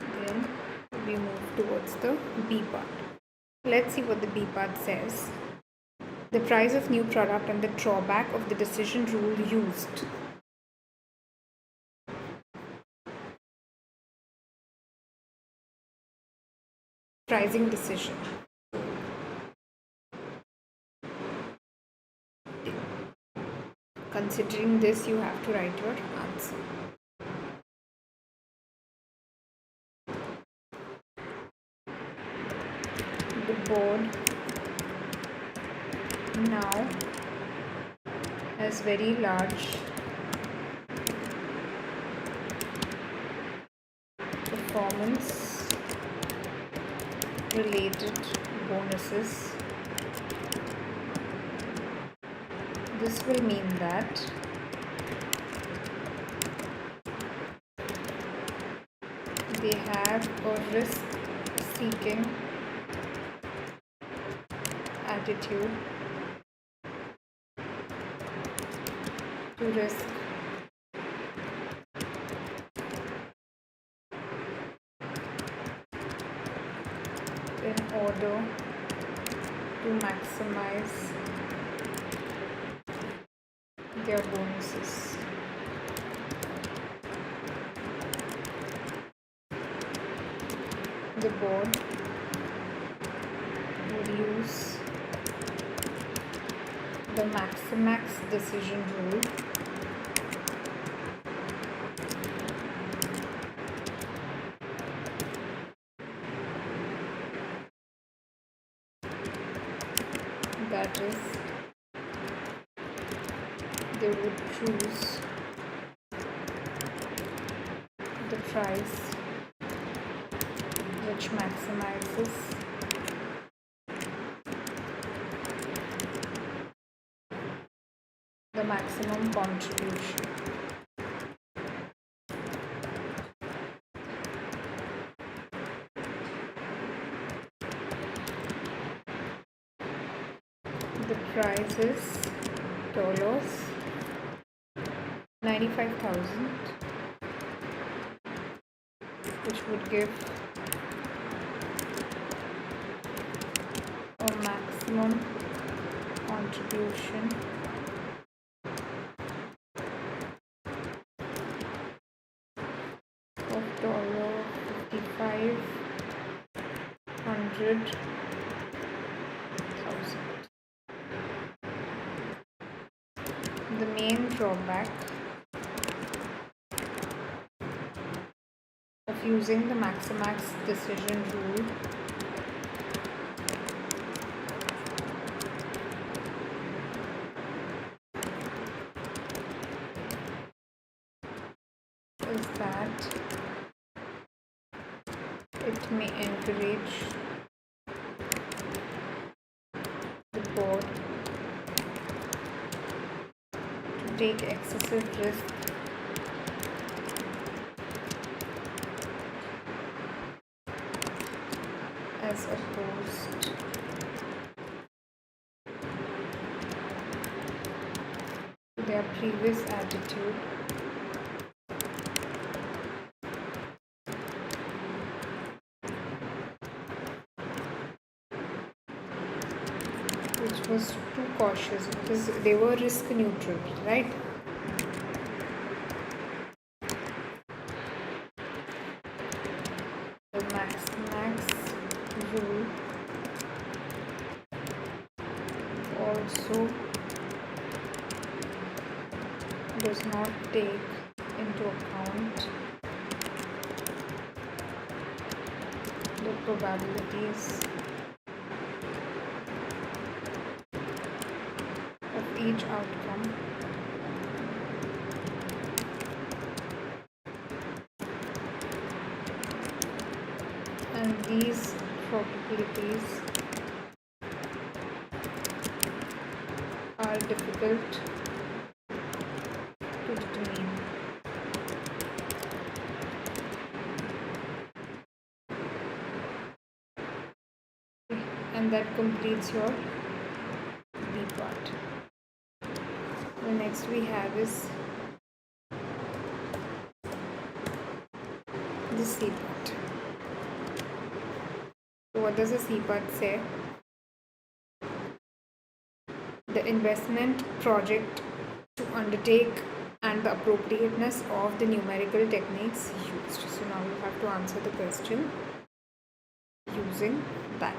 Then we move towards the B part. Let's see what the B part says. The price of new product and the drawback of the decision rule used. Pricing decision. Considering this, you have to write your answer. The board now has very large performance related bonuses. This will mean that they have a risk seeking attitude to risk order to maximize their bonuses. The board would use the maximax decision rule that is, they would choose the price which maximizes the maximum contribution. The price is $95,000, which would give a maximum contribution of $5,500,000. The main drawback of using the maximax decision rule is that it may encourage the board to take excessive risk as opposed to their previous attitude which was too cautious, because they were risk neutral, right? The maximax rule also does not take into account the probabilities of each outcome and these probabilities are difficult to determine. And that completes your B part. The next we have is the C part. So what does the C part say? The investment project to undertake and the appropriateness of the numerical techniques used. So now you have to answer the question using that.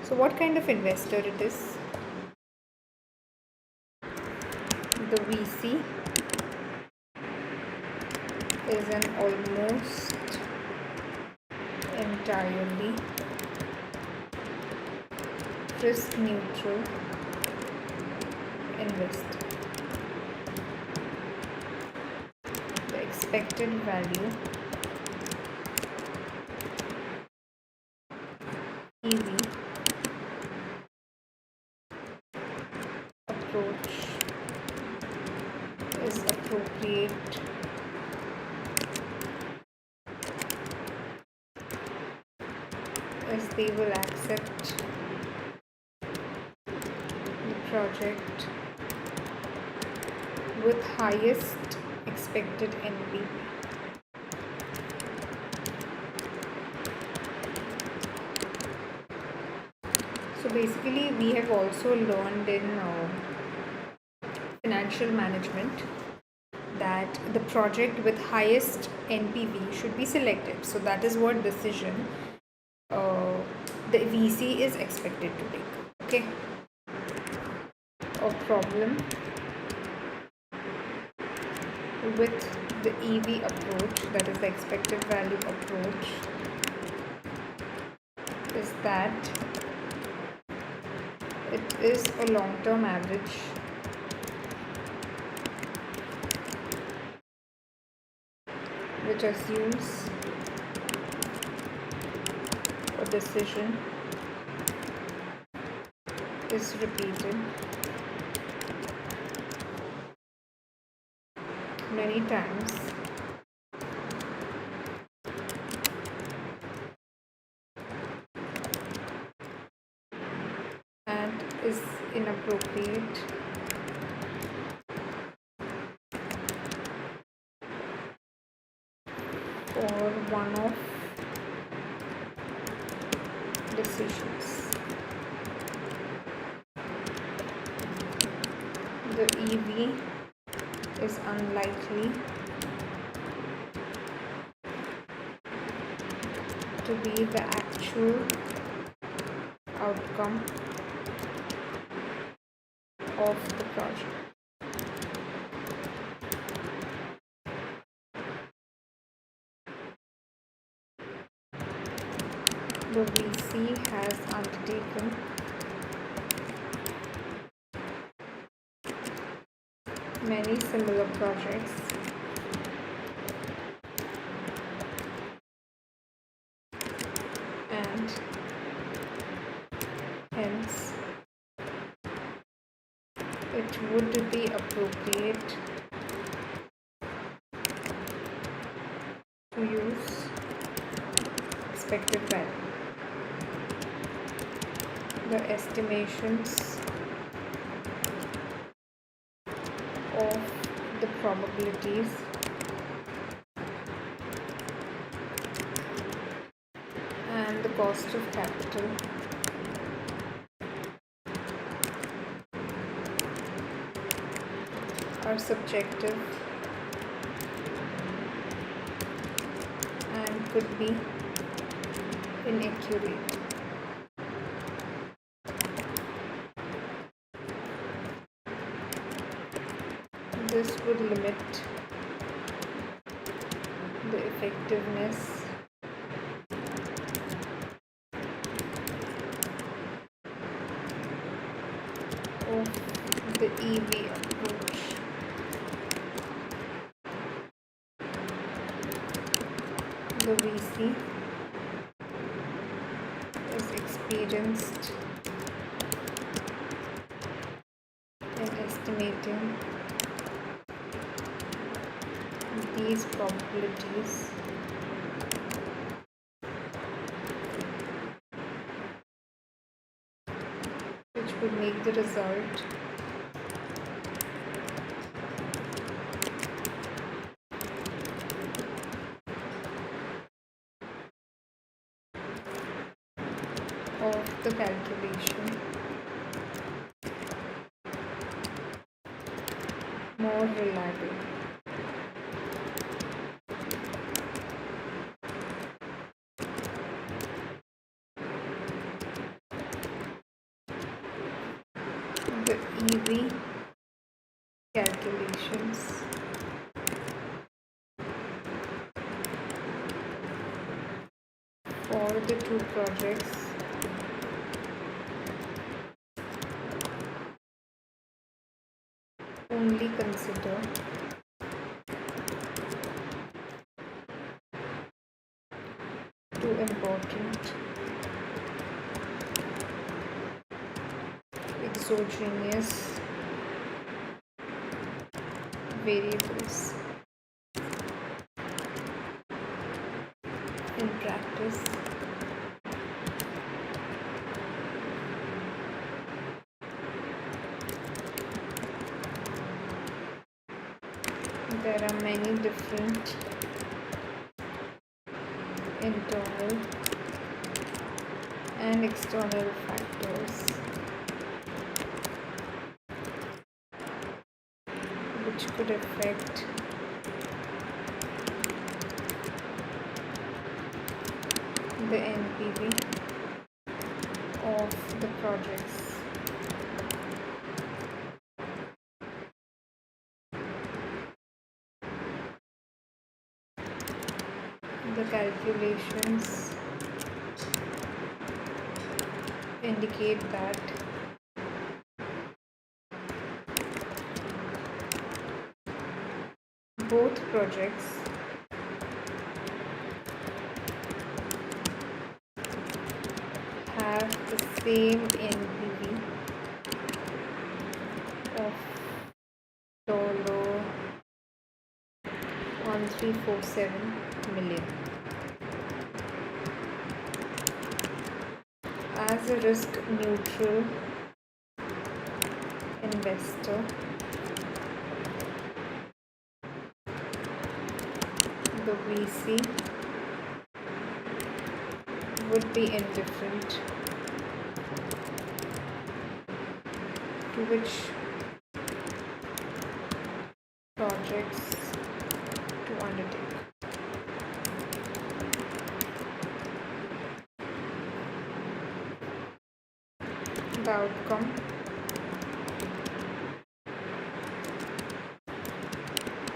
So what kind of investor it is? The VC is an almost entirely risk neutral investor. The expected value EV approach is appropriate as they will accept the project with highest expected NPV. basically we have also learned in financial management that the project with highest NPV should be selected. So that is what decision the VC is expected to take. Okay. A problem with the EV approach, that is the expected value approach, is that it is a long-term average which assumes a decision is repeated many times and is inappropriate for one-off decisions. The EV is unlikely to be the actual outcome of the project. The VC has undertaken many similar projects and hence it would be appropriate to use expected value. The estimations of the probabilities and the cost of capital are subjective and could be inaccurate. This would limit the effectiveness of the EV approach. The VC is experienced in estimating these probabilities which would make the result of the calculation more reliable. The EV calculations for the two projects only consider two important exogenous variables. In practice, there are many different internal and external factors which could affect the NPV of the projects. The calculations indicate that both projects have the same NPV of $1347 million. As a risk neutral investor, the VC would be indifferent to which projects to undertake. The outcome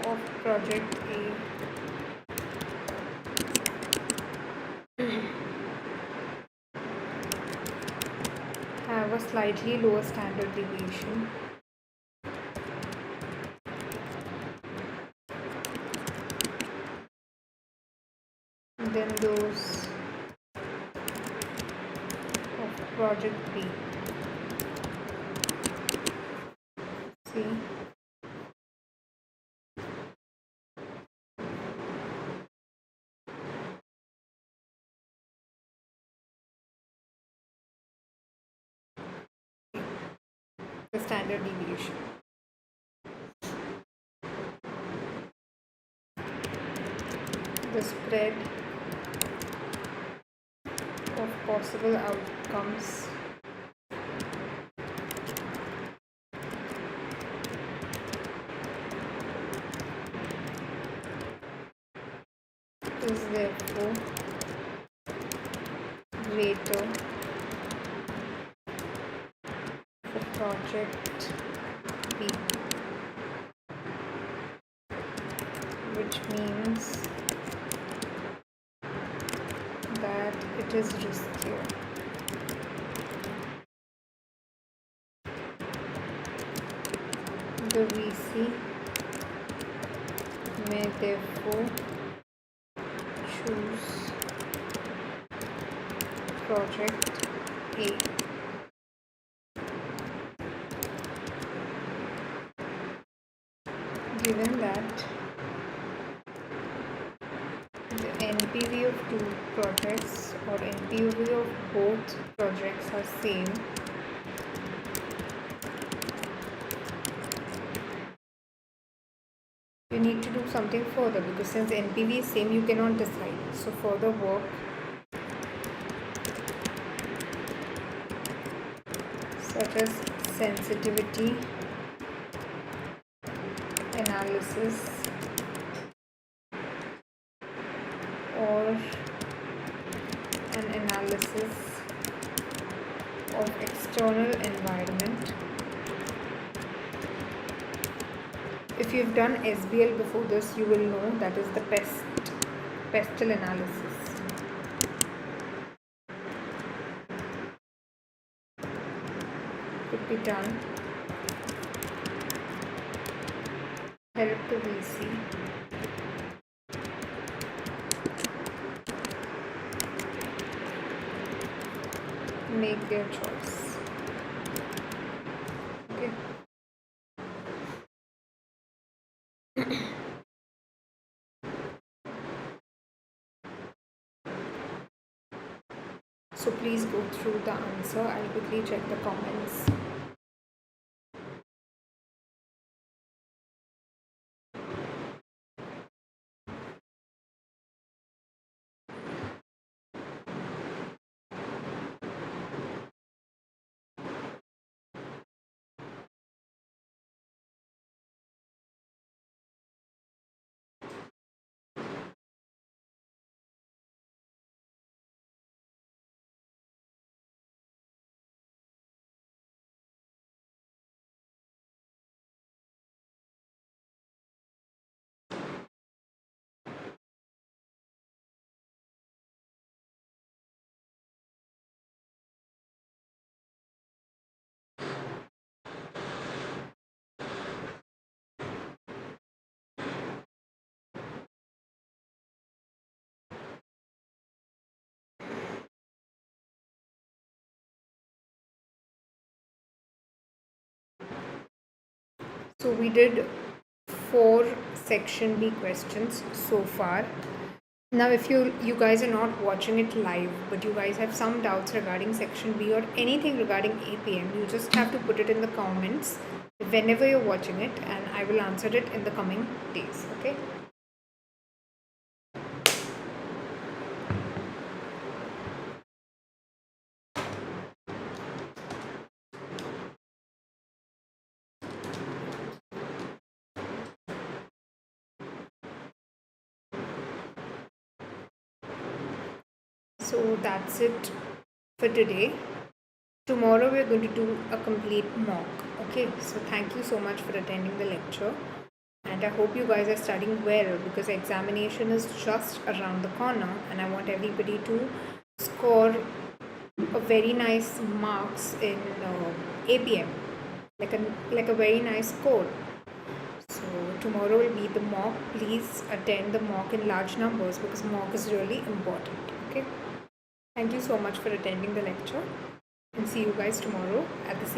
of project A have a slightly lower standard deviation than those of project B. See, the standard deviation. The spread of possible outcomes is therefore greater for project B, which means that it is riskier. The VC may therefore choose project A. Given that the NPV of two projects or NPV of both projects are same, you need to do something further, because since NPV is same, you cannot decide. So further work such as sensitivity analysis or an analysis of external environment. If you've done SBL before this, you will know that is the pestle analysis. Could be done. Help the VC make their choice. Okay. So please go through the answer. I'll quickly check the comments. So we did 4 section B questions so far. Now if you guys are not watching it live, but you guys have some doubts regarding section B or anything regarding APM, you just have to put it in the comments whenever you're watching it, and I will answer it in the coming days. Okay. So that's it for today. Tomorrow we're going to do a complete mock. Okay, so thank you so much for attending the lecture, and I hope you guys are studying well, because examination is just around the corner and I want everybody to score a very nice marks in APM, like a very nice score. So tomorrow will be the mock. Please attend the mock in large numbers, because mock is really important. Okay. Thank you so much for attending the lecture, and see you guys tomorrow at the same